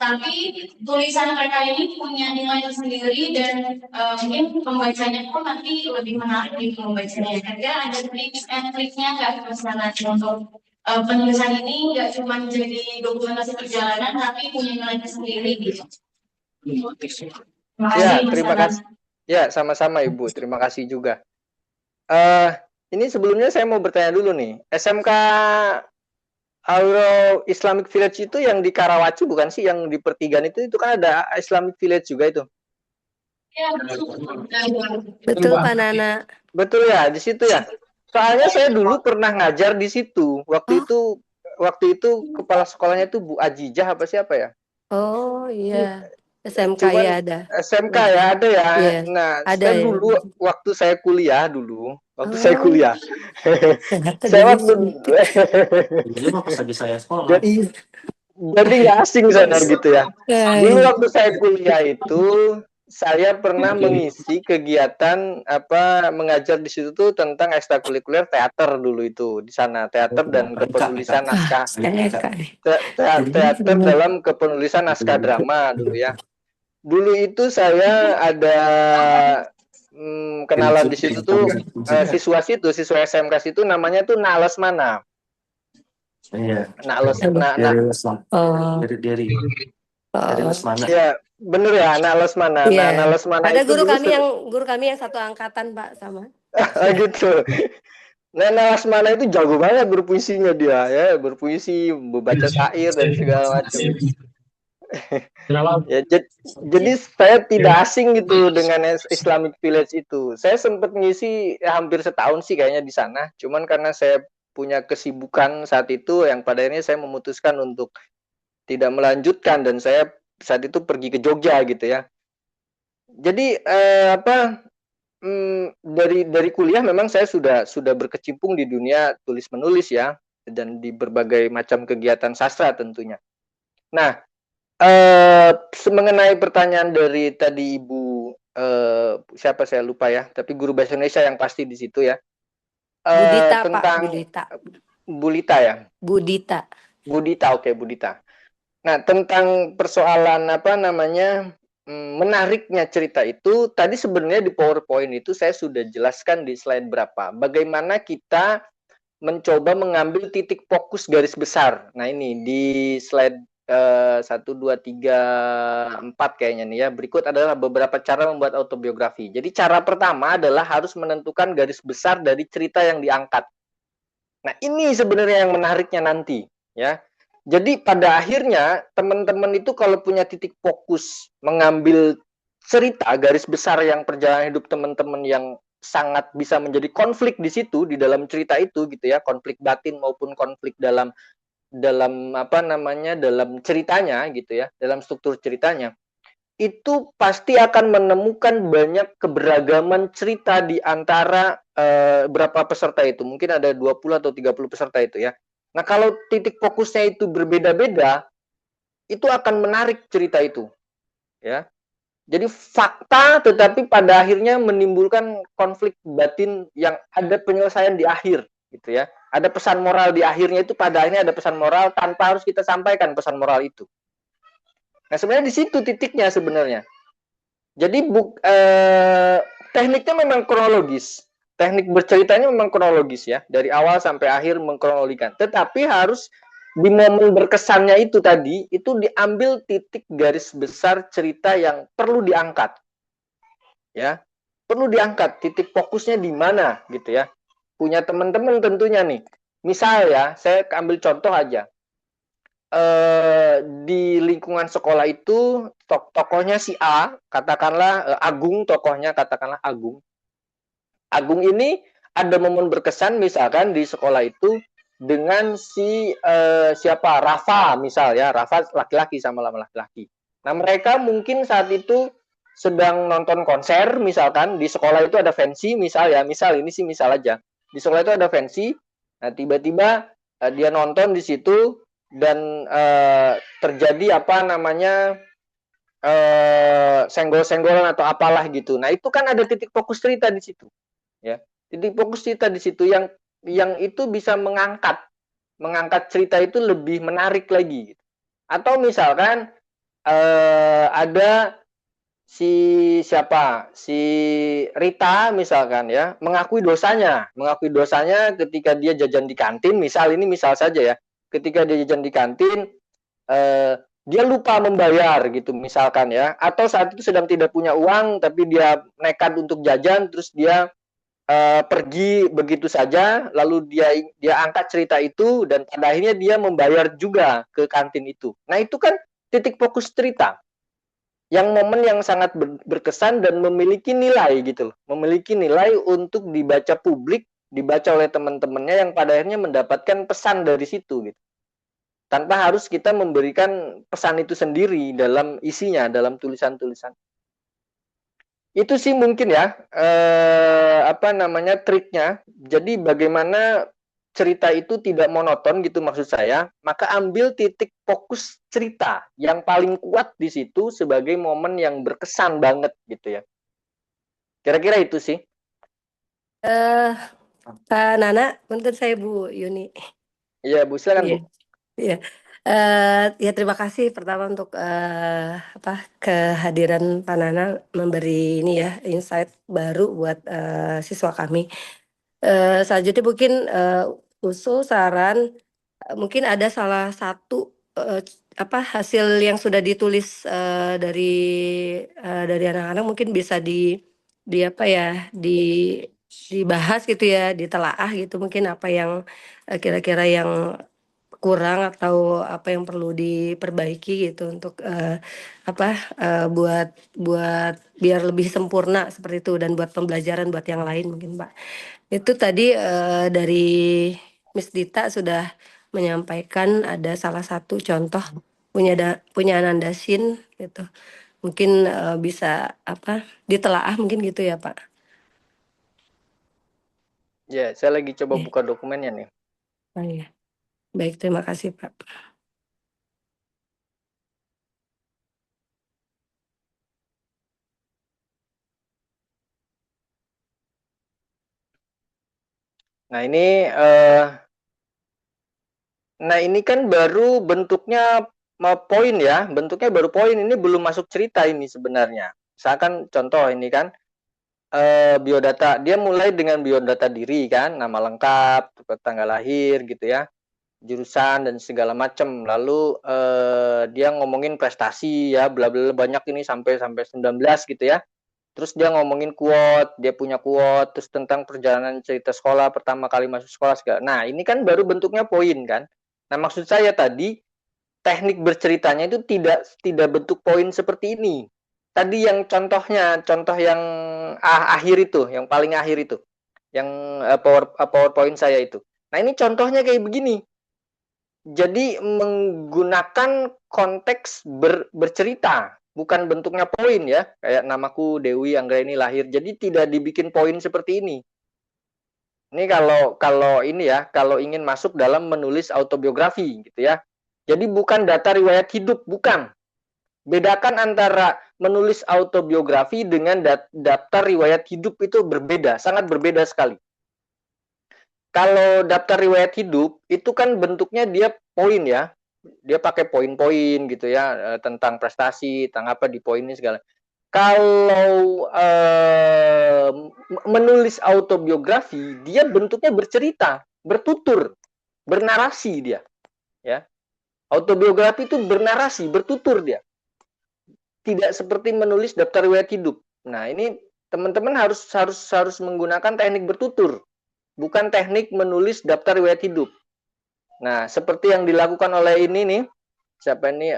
tapi tulisan mereka ini punya nilai tersendiri dan mungkin pembacanya pun nanti lebih menarik gitu membacanya. Kira ada tips and triknya nggak Mas Nana untuk penulisan ini nggak cuma jadi dokumentasi perjalanan tapi punya nilai tersendiri gitu. Ya, terima kasih. Ya, sama-sama Ibu. Terima kasih juga. Ini sebelumnya saya mau bertanya dulu nih. SMK Auro Islamic Village itu yang di Karawaci bukan sih? Yang di Pertigaan itu kan ada Islamic Village juga itu. Ya, betul Pak Nana. Betul ya, di situ ya. Soalnya saya dulu pernah ngajar di situ. Waktu itu kepala sekolahnya itu Bu Ajijah apa siapa ya? Oh iya, SMK Cuman, ya ada. SMK ya ada ya. Iya, Nah, ada saya ya. dulu waktu saya kuliah saya kuliah. Saya waktu pas lagi saya sekolah. Jadi nggak asing sana gitu ya. Dulu waktu saya kuliah itu saya pernah mengisi kegiatan mengajar di situ tuh tentang ekstrakurikuler teater dulu itu di sana, teater dan kepenulisan naskah. Teater dalam kepenulisan naskah drama dulu ya. Dulu itu saya ada kenalan di situ tuh siswa SMK situ namanya tuh Na Lesmana. Iya. Na Lesmana. Oh, Dari oh. Lesmana. Ya, bener ya, Na Lesmana. Iya. Nah, Na Lesmana Ada itu dulu guru kami yang satu angkatan, Pak, sama. gitu. Nah, Na Lesmana itu jago banget berpuisinya dia ya, berpuisi, membaca syair dan segala macam. Ya, jadi saya tidak asing gitu dengan Islamic Village itu. Saya sempat ngisi hampir setahun sih kayaknya di sana. Cuman karena saya punya kesibukan saat itu, yang pada akhirnya saya memutuskan untuk tidak melanjutkan dan saya saat itu pergi ke Jogja gitu ya. Jadi dari kuliah memang saya sudah berkecimpung di dunia tulis menulis ya, dan di berbagai macam kegiatan sastra tentunya. Nah, mengenai pertanyaan dari tadi Ibu siapa saya lupa ya, tapi guru bahasa Indonesia yang pasti di situ ya. Budita, Pak, Tentang Budita. Bulita ya. Budita. Budita, oke, Budita. Nah, tentang persoalan menariknya cerita itu tadi sebenarnya di PowerPoint itu saya sudah jelaskan di slide berapa. Bagaimana kita mencoba mengambil titik fokus garis besar. Nah, ini di slide 1, 2, 3, 4 kayaknya nih ya. Berikut adalah beberapa cara membuat autobiografi. Jadi cara pertama adalah harus menentukan garis besar dari cerita yang diangkat. Nah, ini sebenarnya yang menariknya nanti ya. Jadi pada akhirnya teman-teman itu kalau punya titik fokus mengambil cerita garis besar yang perjalanan hidup teman-teman yang sangat bisa menjadi konflik di situ di dalam cerita itu gitu ya, konflik batin maupun konflik dalam dalam ceritanya gitu ya, dalam struktur ceritanya. Itu pasti akan menemukan banyak keberagaman cerita di antara berapa peserta itu. Mungkin ada 20 atau 30 peserta itu ya. Nah, kalau titik fokusnya itu berbeda-beda, itu akan menarik cerita itu, ya. Jadi fakta tetapi pada akhirnya menimbulkan konflik batin yang ada penyelesaian di akhir, gitu ya. Ada pesan moral di akhirnya itu, pada akhirnya ada pesan moral tanpa harus kita sampaikan pesan moral itu. Nah, sebenarnya di situ titiknya sebenarnya. Jadi tekniknya memang kronologis. Teknik berceritanya memang kronologis ya, dari awal sampai akhir mengkronologikan. Tetapi harus di momen berkesannya itu tadi, itu diambil titik garis besar cerita yang perlu diangkat. Ya, perlu diangkat titik fokusnya di mana gitu ya. Punya teman-teman tentunya nih. Misal ya, saya ambil contoh aja. Di lingkungan sekolah itu tokohnya si A, katakanlah Agung, tokohnya katakanlah Agung. Agung ini ada momen berkesan misalkan di sekolah itu dengan si siapa, Rafa misal ya, Rafa laki-laki sama laki-laki. Nah, mereka mungkin saat itu sedang nonton konser misalkan, di sekolah itu ada pensi misal ya, misal ini sih misal aja. Di sekolah itu ada pensi, nah tiba-tiba dia nonton di situ dan terjadi senggol-senggolan atau apalah gitu. Nah, itu kan ada titik fokus cerita di situ. Ya, titik fokus cerita di situ yang itu bisa mengangkat cerita itu lebih menarik lagi. Atau misalkan ada si Rita misalkan ya, mengakui dosanya ketika dia jajan di kantin, misal saja ya, ketika dia jajan di kantin dia lupa membayar gitu misalkan ya, atau saat itu sedang tidak punya uang tapi dia nekat untuk jajan, terus dia pergi begitu saja, lalu dia angkat cerita itu dan pada akhirnya dia membayar juga ke kantin itu. Nah, itu kan titik fokus cerita yang momen yang sangat berkesan dan memiliki nilai gitu loh. Memiliki nilai untuk dibaca publik, dibaca oleh teman-temannya yang pada akhirnya mendapatkan pesan dari situ gitu. Tanpa harus kita memberikan pesan itu sendiri dalam isinya, dalam tulisan-tulisan. Itu sih mungkin ya triknya. Jadi bagaimana cerita itu tidak monoton gitu maksud saya, maka ambil titik fokus cerita yang paling kuat di situ sebagai momen yang berkesan banget gitu ya. Kira-kira itu sih. Kak Nana, menurut saya Bu Yuni. Iya, Bu, silakan Bu. Iya. Ya terima kasih pertama untuk apa kehadiran Pak Nana memberi ini ya insight baru buat siswa kami. Selanjutnya mungkin usul saran mungkin ada salah satu apa hasil yang sudah ditulis dari anak-anak mungkin bisa di apa ya dibahas gitu ya, ditelaah gitu mungkin apa yang kira-kira yang kurang atau apa yang perlu diperbaiki gitu untuk apa buat buat biar lebih sempurna seperti itu dan buat pembelajaran buat yang lain mungkin Pak. Itu tadi dari Miss Dita sudah menyampaikan ada salah satu contoh punya Ananda Shin gitu. Mungkin bisa apa ditelaah mungkin gitu ya Pak. Ya, saya lagi coba Ya, buka dokumennya nih. oh, iya. Baik, terima kasih Pak. Nah, ini kan baru bentuknya poin ya, bentuknya baru poin, ini belum masuk cerita ini sebenarnya. Misalkan contoh ini kan biodata, dia mulai dengan biodata diri kan, nama lengkap, tanggal lahir gitu ya, jurusan dan segala macam. Lalu dia ngomongin prestasi ya, bla bla banyak ini sampai 19 gitu ya. Terus dia ngomongin quote, dia punya quote, terus tentang perjalanan cerita sekolah, pertama kali masuk sekolah segala. Nah, ini kan baru bentuknya poin kan. Nah, maksud saya tadi teknik berceritanya itu tidak bentuk poin seperti ini. Tadi yang contohnya, contoh yang akhir itu, yang paling akhir itu, yang PowerPoint saya itu. Nah, ini contohnya kayak begini. Jadi menggunakan konteks bercerita, bukan bentuknya poin ya. Kayak namaku Dewi Anggraini lahir. Jadi tidak dibikin poin seperti ini. Ini kalau ini ya, kalau ingin masuk dalam menulis autobiografi gitu ya. Jadi bukan data riwayat hidup, bukan. Bedakan antara menulis autobiografi dengan daftar riwayat hidup itu berbeda, sangat berbeda sekali. Kalau daftar riwayat hidup itu kan bentuknya dia poin ya, dia pakai poin-poin gitu ya, tentang prestasi, tentang apa di poin ini segala. Kalau menulis autobiografi, dia bentuknya bercerita, bertutur, bernarasi dia, ya. Autobiografi itu bernarasi, bertutur dia. Tidak seperti menulis daftar riwayat hidup. Nah, ini teman-teman harus menggunakan teknik bertutur, bukan teknik menulis daftar riwayat hidup. Nah, seperti yang dilakukan oleh ini nih, siapa ini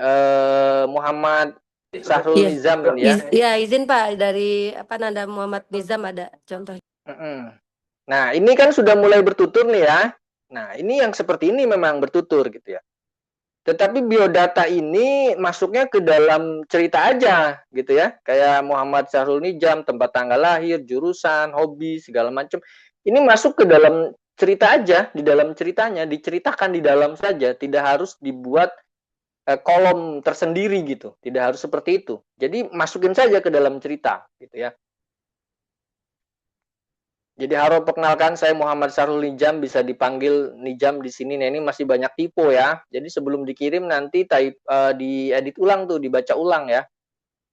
Muhammad Sahrul Iya. Nizam ini ya. Iya, izin Pak dari apa Nanda Muhammad Nizam ada contoh. Nah, ini kan sudah mulai bertutur nih ya. Nah, ini yang seperti ini memang bertutur gitu ya. Tetapi biodata ini masuknya ke dalam cerita aja gitu ya. Kayak Muhammad Sahrul Nizam, tempat tanggal lahir, jurusan, hobi, segala macam. Ini masuk ke dalam cerita aja, di dalam ceritanya, diceritakan di dalam saja, tidak harus dibuat kolom tersendiri gitu. Tidak harus seperti itu. Jadi masukin saja ke dalam cerita gitu ya. Jadi halo, perkenalkan saya Muhammad Sahrul Nizam, bisa dipanggil Nizam di sini. Nah, ini masih banyak tipe ya. Jadi sebelum dikirim nanti diedit ulang tuh, dibaca ulang ya.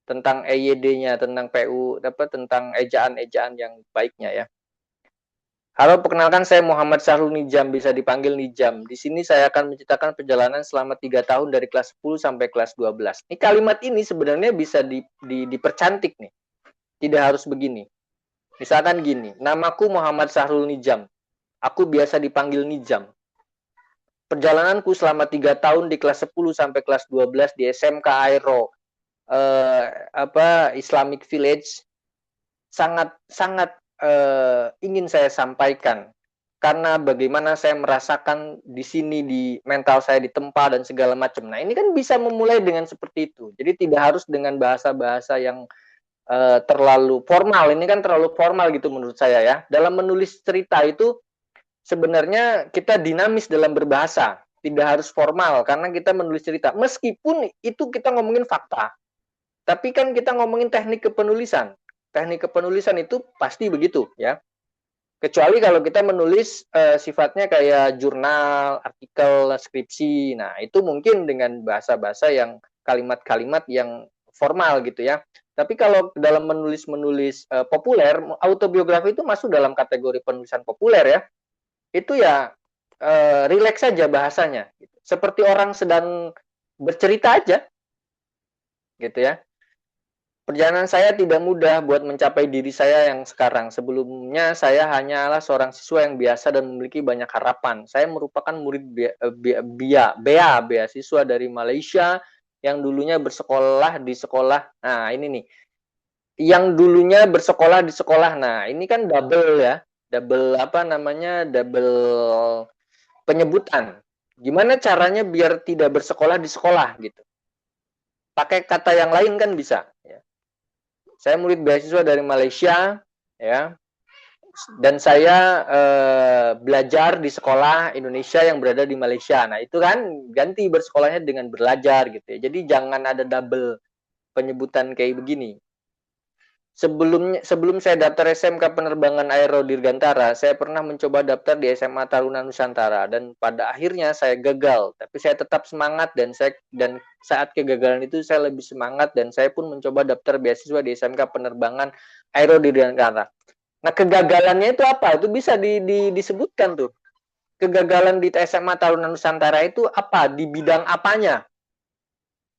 Tentang EYD-nya, tentang PU, tentang ejaan-ejaan yang baiknya ya. Halo, perkenalkan saya Muhammad Sahrul Nizam, bisa dipanggil Nizam. Di sini saya akan menceritakan perjalanan selama 3 tahun dari kelas 10 sampai kelas 12. Ini kalimat ini sebenarnya bisa dipercantik nih. Tidak harus begini. Misalkan gini, namaku Muhammad Sahrul Nizam. Aku biasa dipanggil Nizam. Perjalananku selama 3 tahun di kelas 10 sampai kelas 12 di SMK Aero Islamic Village sangat ingin saya sampaikan karena bagaimana saya merasakan di sini, di mental saya ditempa dan segala macam. Nah, ini kan bisa memulai dengan seperti itu. Jadi tidak harus dengan bahasa-bahasa yang terlalu formal. Ini kan terlalu formal gitu menurut saya ya. Dalam menulis cerita itu sebenarnya kita dinamis dalam berbahasa, tidak harus formal karena kita menulis cerita. Meskipun itu kita ngomongin fakta, tapi kan kita ngomongin teknik kepenulisan. Teknik kepenulisan itu pasti begitu ya. Kecuali kalau kita menulis sifatnya kayak jurnal, artikel, skripsi. Nah, itu mungkin dengan bahasa-bahasa yang kalimat-kalimat yang formal gitu ya. Tapi kalau dalam menulis populer, autobiografi itu masuk dalam kategori penulisan populer ya. Itu ya rileks saja bahasanya. Seperti orang sedang bercerita aja gitu ya. Perjalanan saya tidak mudah buat mencapai diri saya yang sekarang. Sebelumnya saya hanyalah seorang siswa yang biasa dan memiliki banyak harapan. Saya merupakan murid beasiswa dari Malaysia yang dulunya bersekolah di sekolah. Nah, ini nih. Yang dulunya bersekolah di sekolah. Nah, ini kan double ya. Double apa namanya? Double penyebutan. Gimana caranya biar tidak bersekolah di sekolah gitu. Pakai kata yang lain kan bisa ya. Saya murid beasiswa dari Malaysia, ya, dan saya belajar di sekolah Indonesia yang berada di Malaysia. Nah, itu kan ganti bersekolahnya dengan belajar gitu ya. Jadi jangan ada double penyebutan kayak begini. Sebelum saya daftar SMK Penerbangan Aero Dirgantara, saya pernah mencoba daftar di SMA Taruna Nusantara dan pada akhirnya saya gagal. Tapi saya tetap semangat dan saat kegagalan itu saya lebih semangat dan saya pun mencoba daftar beasiswa di SMK Penerbangan Aero Dirgantara. Nah, kegagalannya itu apa? Itu bisa disebutkan tuh. Kegagalan di SMA Taruna Nusantara itu apa? Di bidang apanya?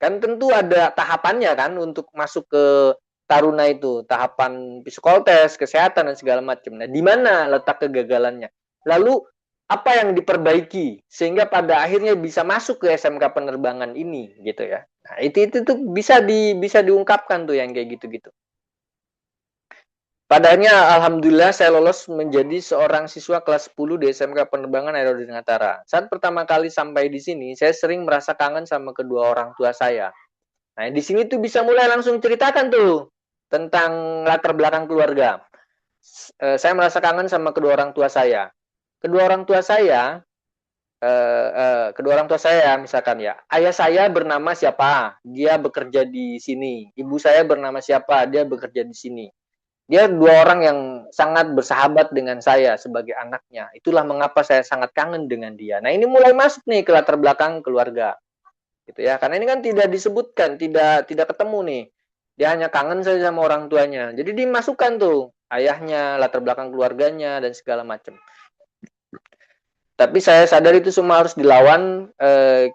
Kan tentu ada tahapannya kan untuk masuk ke Taruna itu, tahapan psikotes, kesehatan dan segala macam. Nah, di mana letak kegagalannya? Lalu apa yang diperbaiki sehingga pada akhirnya bisa masuk ke SMK penerbangan ini gitu ya. Nah, itu tuh bisa diungkapkan tuh yang kayak gitu-gitu. Padanya alhamdulillah saya lolos menjadi seorang siswa kelas 10 di SMK Penerbangan Aero Dirgantara. Saat pertama kali sampai di sini, saya sering merasa kangen sama kedua orang tua saya. Nah, di sini tuh bisa mulai langsung ceritakan tuh tentang latar belakang keluarga. Saya merasa kangen sama kedua orang tua saya. Kedua orang tua saya, misalkan ya, ayah saya bernama siapa? Dia bekerja di sini. Ibu saya bernama siapa? Dia bekerja di sini. Dia dua orang yang sangat bersahabat dengan saya sebagai anaknya. Itulah mengapa saya sangat kangen dengan dia. Nah, ini mulai masuk nih ke latar belakang keluarga. Gitu ya. Karena ini kan tidak disebutkan, tidak ketemu nih. Dia hanya kangen saja sama orang tuanya. Jadi dimasukkan tuh ayahnya, latar belakang keluarganya dan segala macam. Tapi saya sadar itu semua harus dilawan.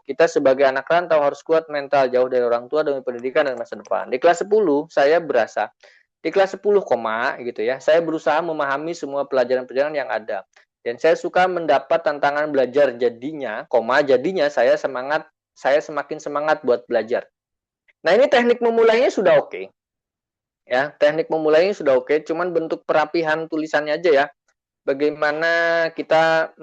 Kita sebagai anak rantau harus kuat mental, jauh dari orang tua demi pendidikan dan masa depan. Di kelas 10 saya berasa di kelas 10, gitu ya. Saya berusaha memahami semua pelajaran-pelajaran yang ada. Dan saya suka mendapat tantangan belajar jadinya, saya semakin semangat buat belajar. Nah, ini teknik memulainya sudah oke. Ya, teknik memulainya sudah oke, cuman bentuk perapihan tulisannya aja ya. Bagaimana kita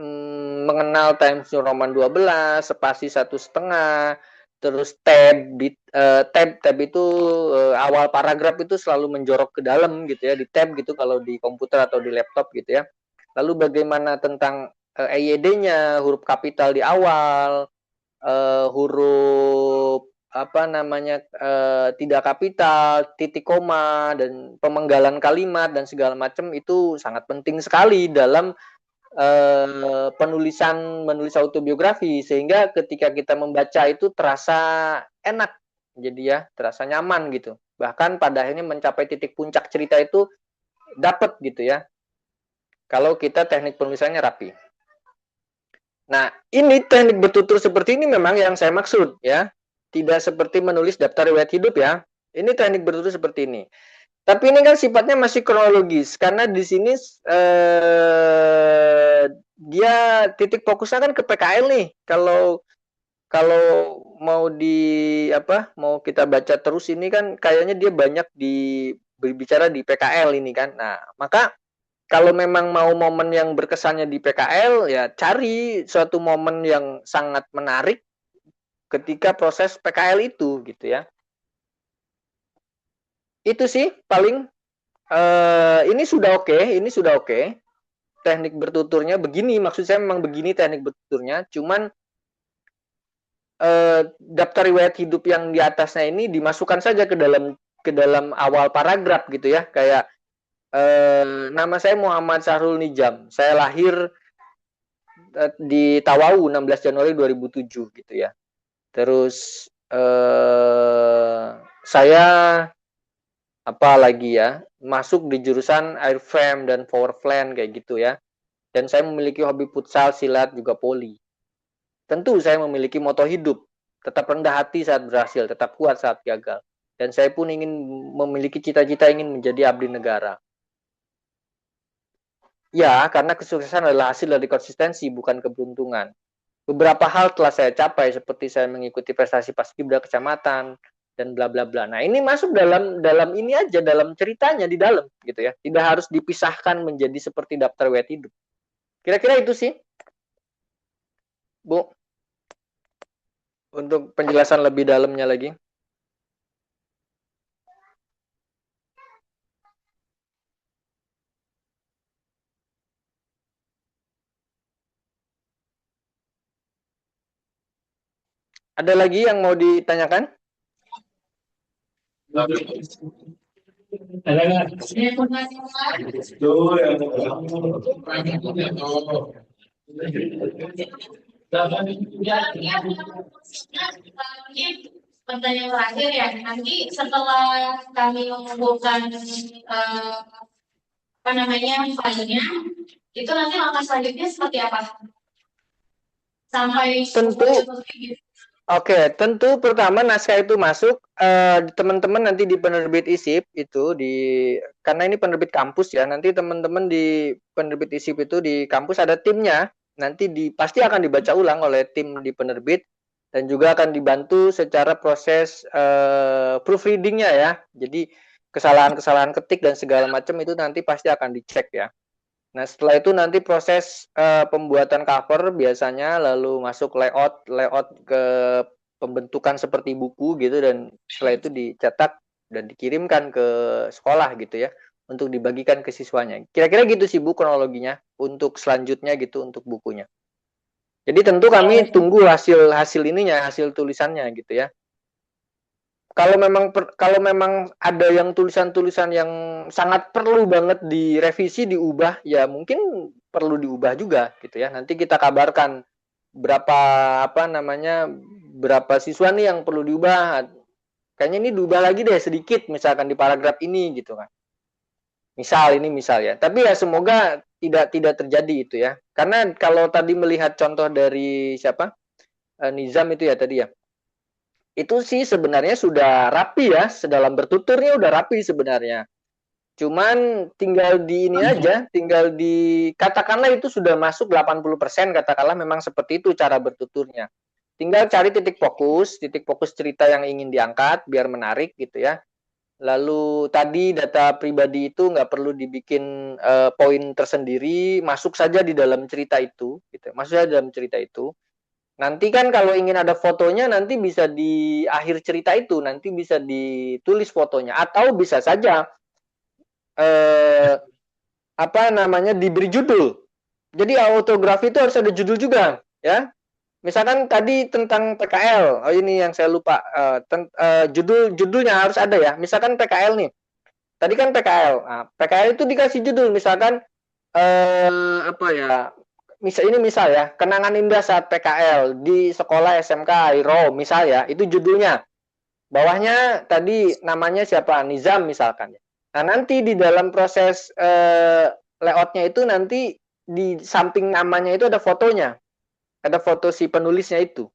mengenal Times New Roman 12, spasi 1,5, terus tab itu awal paragraf itu selalu menjorok ke dalam gitu ya, di tab gitu kalau di komputer atau di laptop gitu ya. Lalu bagaimana tentang EYD-nya, huruf kapital di awal, huruf tidak kapital, titik koma dan pemenggalan kalimat dan segala macam itu sangat penting sekali dalam menulis autobiografi sehingga ketika kita membaca itu terasa enak, jadi ya terasa nyaman gitu. Bahkan pada akhirnya mencapai titik puncak cerita itu dapat gitu ya. Kalau kita teknik penulisannya rapi. Nah, ini teknik bertutur seperti ini memang yang saya maksud ya. Tidak seperti menulis daftar riwayat hidup ya. Ini teknik bertutur seperti ini. Tapi ini kan sifatnya masih kronologis karena di sini dia titik fokusnya kan ke PKL nih. Kalau mau mau kita baca terus ini kan kayaknya dia banyak berbicara di PKL ini kan. Nah, maka kalau memang mau momen yang berkesannya di PKL ya cari suatu momen yang sangat menarik ketika proses PKL itu gitu ya. Itu sih paling ini sudah oke. Teknik bertuturnya begini, maksud saya memang begini teknik bertuturnya, cuman daftar riwayat hidup yang di atasnya ini dimasukkan saja ke dalam awal paragraf gitu ya, kayak Nama saya Muhammad Syahrul Nijam. Saya lahir di Tawau 16 Januari 2007 gitu ya. Terus saya apa lagi ya, masuk di jurusan airframe dan power plant kayak gitu ya. Dan saya memiliki hobi futsal, silat, juga poli. Tentu saya memiliki moto hidup, tetap rendah hati saat berhasil, tetap kuat saat gagal. Dan saya pun ingin memiliki cita-cita ingin menjadi abdi negara. Ya, karena kesuksesan adalah hasil dari konsistensi, bukan keberuntungan. Beberapa hal telah saya capai, seperti saya mengikuti prestasi paskibra kecamatan dan bla bla bla. Nah, ini masuk dalam ini aja, dalam ceritanya di dalam gitu ya. Tidak harus dipisahkan menjadi seperti daftar riwayat hidup. Kira-kira itu sih, Bu. Untuk penjelasan lebih dalamnya lagi. Ada lagi yang mau ditanyakan? Ada nggak? Pertanyaan terakhir ya, nanti setelah kami mengumpulkan apa namanya filenya, itu nanti langkah selanjutnya seperti apa? Sampai Tentu. Oke, tentu pertama naskah itu masuk teman-teman nanti di penerbit ISIP itu karena ini penerbit kampus ya, nanti teman-teman di penerbit ISIP itu di kampus ada timnya, nanti pasti akan dibaca ulang oleh tim di penerbit dan juga akan dibantu secara proses proofreadingnya ya. Jadi kesalahan-kesalahan ketik dan segala macam itu nanti pasti akan dicek ya. Nah, setelah itu nanti proses pembuatan cover biasanya, lalu masuk layout ke pembentukan seperti buku gitu, dan setelah itu dicetak dan dikirimkan ke sekolah gitu ya untuk dibagikan ke siswanya. Kira-kira gitu sih Bu kronologinya untuk selanjutnya gitu untuk bukunya. Jadi tentu kami tunggu hasil ininya, hasil tulisannya gitu ya. Kalau memang ada yang tulisan-tulisan yang sangat perlu banget direvisi, diubah, ya mungkin perlu diubah juga gitu ya. Nanti kita kabarkan berapa siswa nih yang perlu diubah. Kayaknya ini diubah lagi deh sedikit, misalkan di paragraf ini gitu kan. Misal ya. Tapi ya semoga tidak terjadi itu ya. Karena kalau tadi melihat contoh dari siapa? Nizam itu ya tadi ya. Itu sih sebenarnya sudah rapi ya, sedalam bertuturnya udah rapi sebenarnya. Cuman tinggal di ini aja, tinggal di katakanlah itu sudah masuk 80%, katakanlah memang seperti itu cara bertuturnya. Tinggal cari titik fokus cerita yang ingin diangkat biar menarik gitu ya. Lalu tadi data pribadi itu nggak perlu dibikin poin tersendiri, masuk saja di dalam cerita itu gitu. Masuk saja dalam cerita itu. Nanti kan kalau ingin ada fotonya nanti bisa di akhir cerita itu, nanti bisa ditulis fotonya atau bisa saja diberi judul. Jadi autografi itu harus ada judul juga ya. Misalkan tadi tentang PKL, ini yang saya lupa, judulnya harus ada ya. Misalkan PKL nih, tadi kan PKL, nah, PKL itu dikasih judul, misalkan misal ya, kenangan indah saat PKL di sekolah SMK Airo, misal ya, itu judulnya. Bawahnya tadi namanya siapa, Nizam misalkan. Nah nanti di dalam proses layoutnya itu nanti di samping namanya itu ada fotonya, ada foto si penulisnya itu,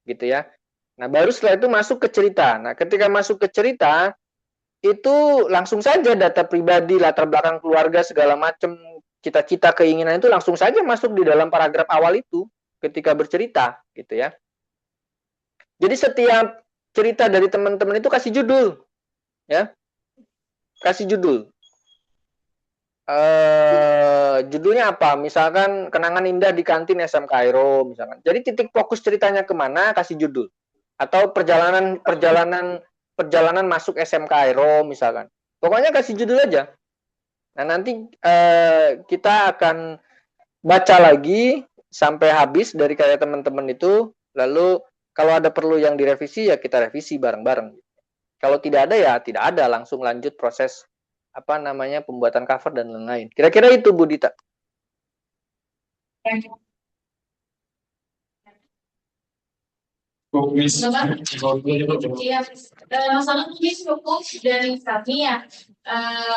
gitu ya. Nah baru setelah itu masuk ke cerita. Nah ketika masuk ke cerita itu langsung saja data pribadi, latar belakang keluarga segala macam, cita-cita, keinginan itu langsung saja masuk di dalam paragraf awal itu ketika bercerita gitu ya. Jadi setiap cerita dari teman-teman itu kasih judul ya. Kasih judul. Judulnya apa? Misalkan kenangan indah di kantin SMK Airo misalkan. Jadi titik fokus ceritanya kemana kasih judul. Atau perjalanan masuk SMK Airo misalkan. Pokoknya kasih judul aja. Nah nanti kita akan baca lagi sampai habis dari karya teman-teman itu. Lalu kalau ada perlu yang direvisi ya kita revisi bareng-bareng. Kalau tidak ada ya tidak ada, langsung lanjut proses pembuatan cover dan lain-lain. Kira-kira itu Bu Dita. Iya, masalah ini cukup dari kami ya.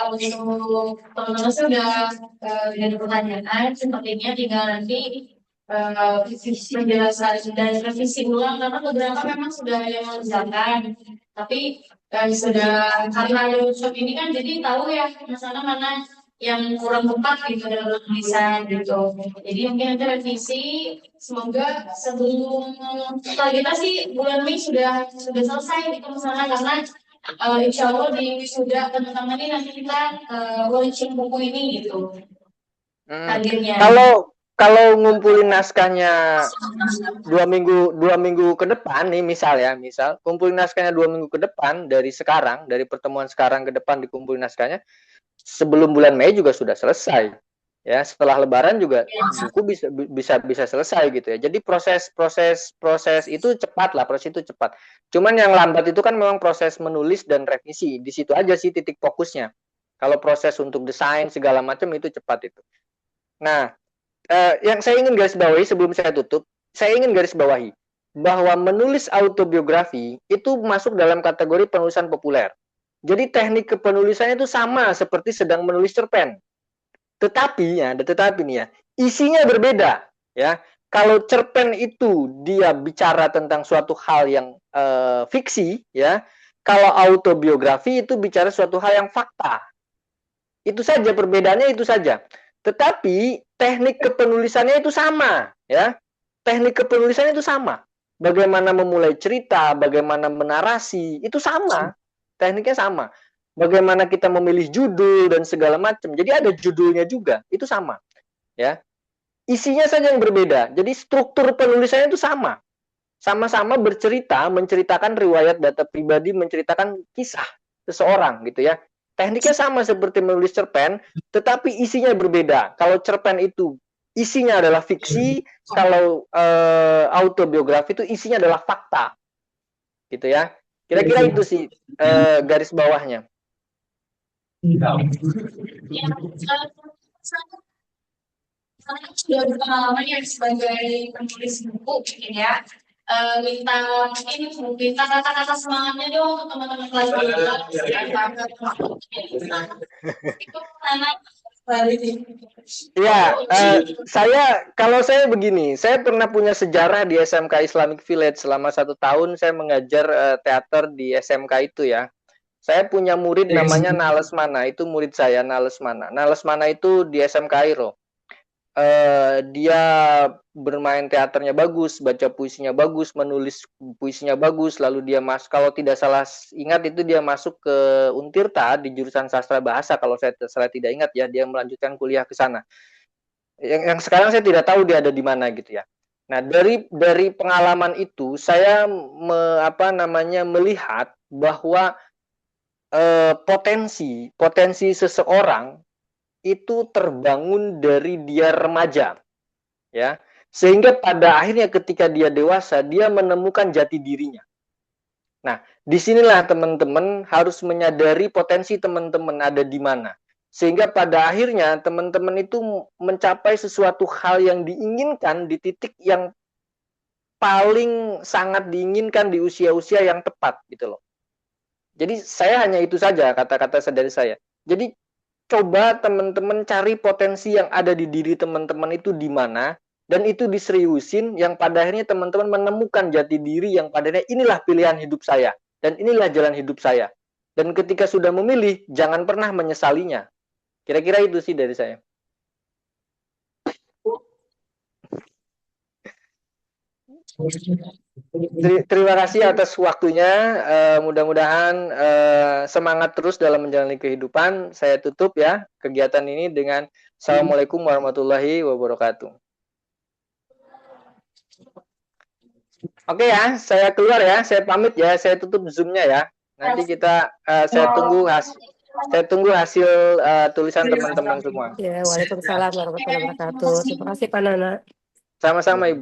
Untuk teman-teman sudah ada pertanyaan, sepertinya tinggal nanti penjelasan dan revisi ulang karena beberapa memang sudah ada yang mengerjakan, tapi sudah karena ada workshop ini kan jadi tahu ya masalah mana yang kurang tepat gitu dalam tulisan gitu. Jadi mungkin nanti revisi, semoga sebelum kita sih bulan Mei sudah selesai gitu misalnya karena insya Allah di wisuda teman-teman ini nanti kita launching buku ini gitu. Targetnya. Kalau ngumpulin naskahnya 2 minggu ke depan nih misal kumpulin naskahnya 2 minggu ke depan dari pertemuan sekarang ke depan dikumpulin naskahnya, sebelum bulan Mei juga sudah selesai ya, setelah Lebaran juga buku bisa selesai gitu ya. Jadi proses itu cepat lah, proses itu cepat. Cuman yang lambat itu kan memang proses menulis dan revisi, di situ aja sih titik fokusnya. Kalau proses untuk desain segala macam itu cepat itu. Nah, yang saya ingin garis bawahi sebelum saya tutup, saya ingin garis bawahi bahwa menulis autobiografi itu masuk dalam kategori penulisan populer. Jadi teknik kepenulisannya itu sama seperti sedang menulis cerpen. Tetapi nih ya, isinya berbeda ya. Kalau cerpen itu dia bicara tentang suatu hal yang fiksi ya, kalau autobiografi itu bicara suatu hal yang fakta. Itu saja perbedaannya, itu saja. Tetapi teknik kepenulisannya itu sama ya. Teknik kepenulisannya itu sama. Bagaimana memulai cerita, bagaimana menarasi, itu sama. Tekniknya sama. Bagaimana kita memilih judul dan segala macam. Jadi ada judulnya juga, itu sama. Ya. Isinya saja yang berbeda. Jadi struktur penulisannya itu sama. Sama-sama menceritakan riwayat data pribadi, menceritakan kisah seseorang gitu ya. Tekniknya sama seperti menulis cerpen, tetapi isinya berbeda. Kalau cerpen itu isinya adalah fiksi, kalau autobiografi itu isinya adalah fakta. Gitu ya. Kira-kira itu sih garis bawahnya. Ya, saya sudah berpengalaman ya sebagai penulis buku mungkin ya. Minta kata-kata semangatnya dong untuk teman-teman kelas 12. Ya, kalau saya begini, saya pernah punya sejarah di SMK Islamic Village selama 1 tahun saya mengajar teater di SMK itu ya. Saya punya murid namanya Nales Mana, itu murid saya Nales Mana. Nales Mana itu di SMK Airo. Dia bermain teaternya bagus, baca puisinya bagus, menulis puisinya bagus, lalu dia kalau tidak salah ingat itu dia masuk ke Untirta di jurusan sastra bahasa kalau saya tidak ingat ya, dia melanjutkan kuliah ke sana. Yang sekarang saya tidak tahu dia ada di mana gitu ya. Nah, dari pengalaman itu saya melihat bahwa potensi seseorang itu terbangun dari dia remaja ya, sehingga pada akhirnya ketika dia dewasa dia menemukan jati dirinya. Nah, disinilah teman-teman harus menyadari potensi teman-teman ada di mana, sehingga pada akhirnya teman-teman itu mencapai sesuatu hal yang diinginkan di titik yang paling sangat diinginkan di usia-usia yang tepat gitu loh. Jadi saya hanya itu saja kata-kata dari saya. Jadi coba teman-teman cari potensi yang ada di diri teman-teman itu di mana, dan itu diseriusin, yang pada akhirnya teman-teman menemukan jati diri yang pada akhirnya inilah pilihan hidup saya, dan inilah jalan hidup saya. Dan ketika sudah memilih, jangan pernah menyesalinya. Kira-kira itu sih dari saya. Terima kasih atas waktunya. Mudah-mudahan semangat terus dalam menjalani kehidupan. Saya tutup ya kegiatan ini dengan Assalamualaikum warahmatullahi wabarakatuh. Oke ya, saya keluar ya, saya pamit ya, saya tutup Zoom-nya ya. Nanti saya tunggu hasil tulisan teman-teman semua. Ya, waalaikumsalam warahmatullahi wabarakatuh. Terima kasih Pak Nana. Sama-sama Ibu.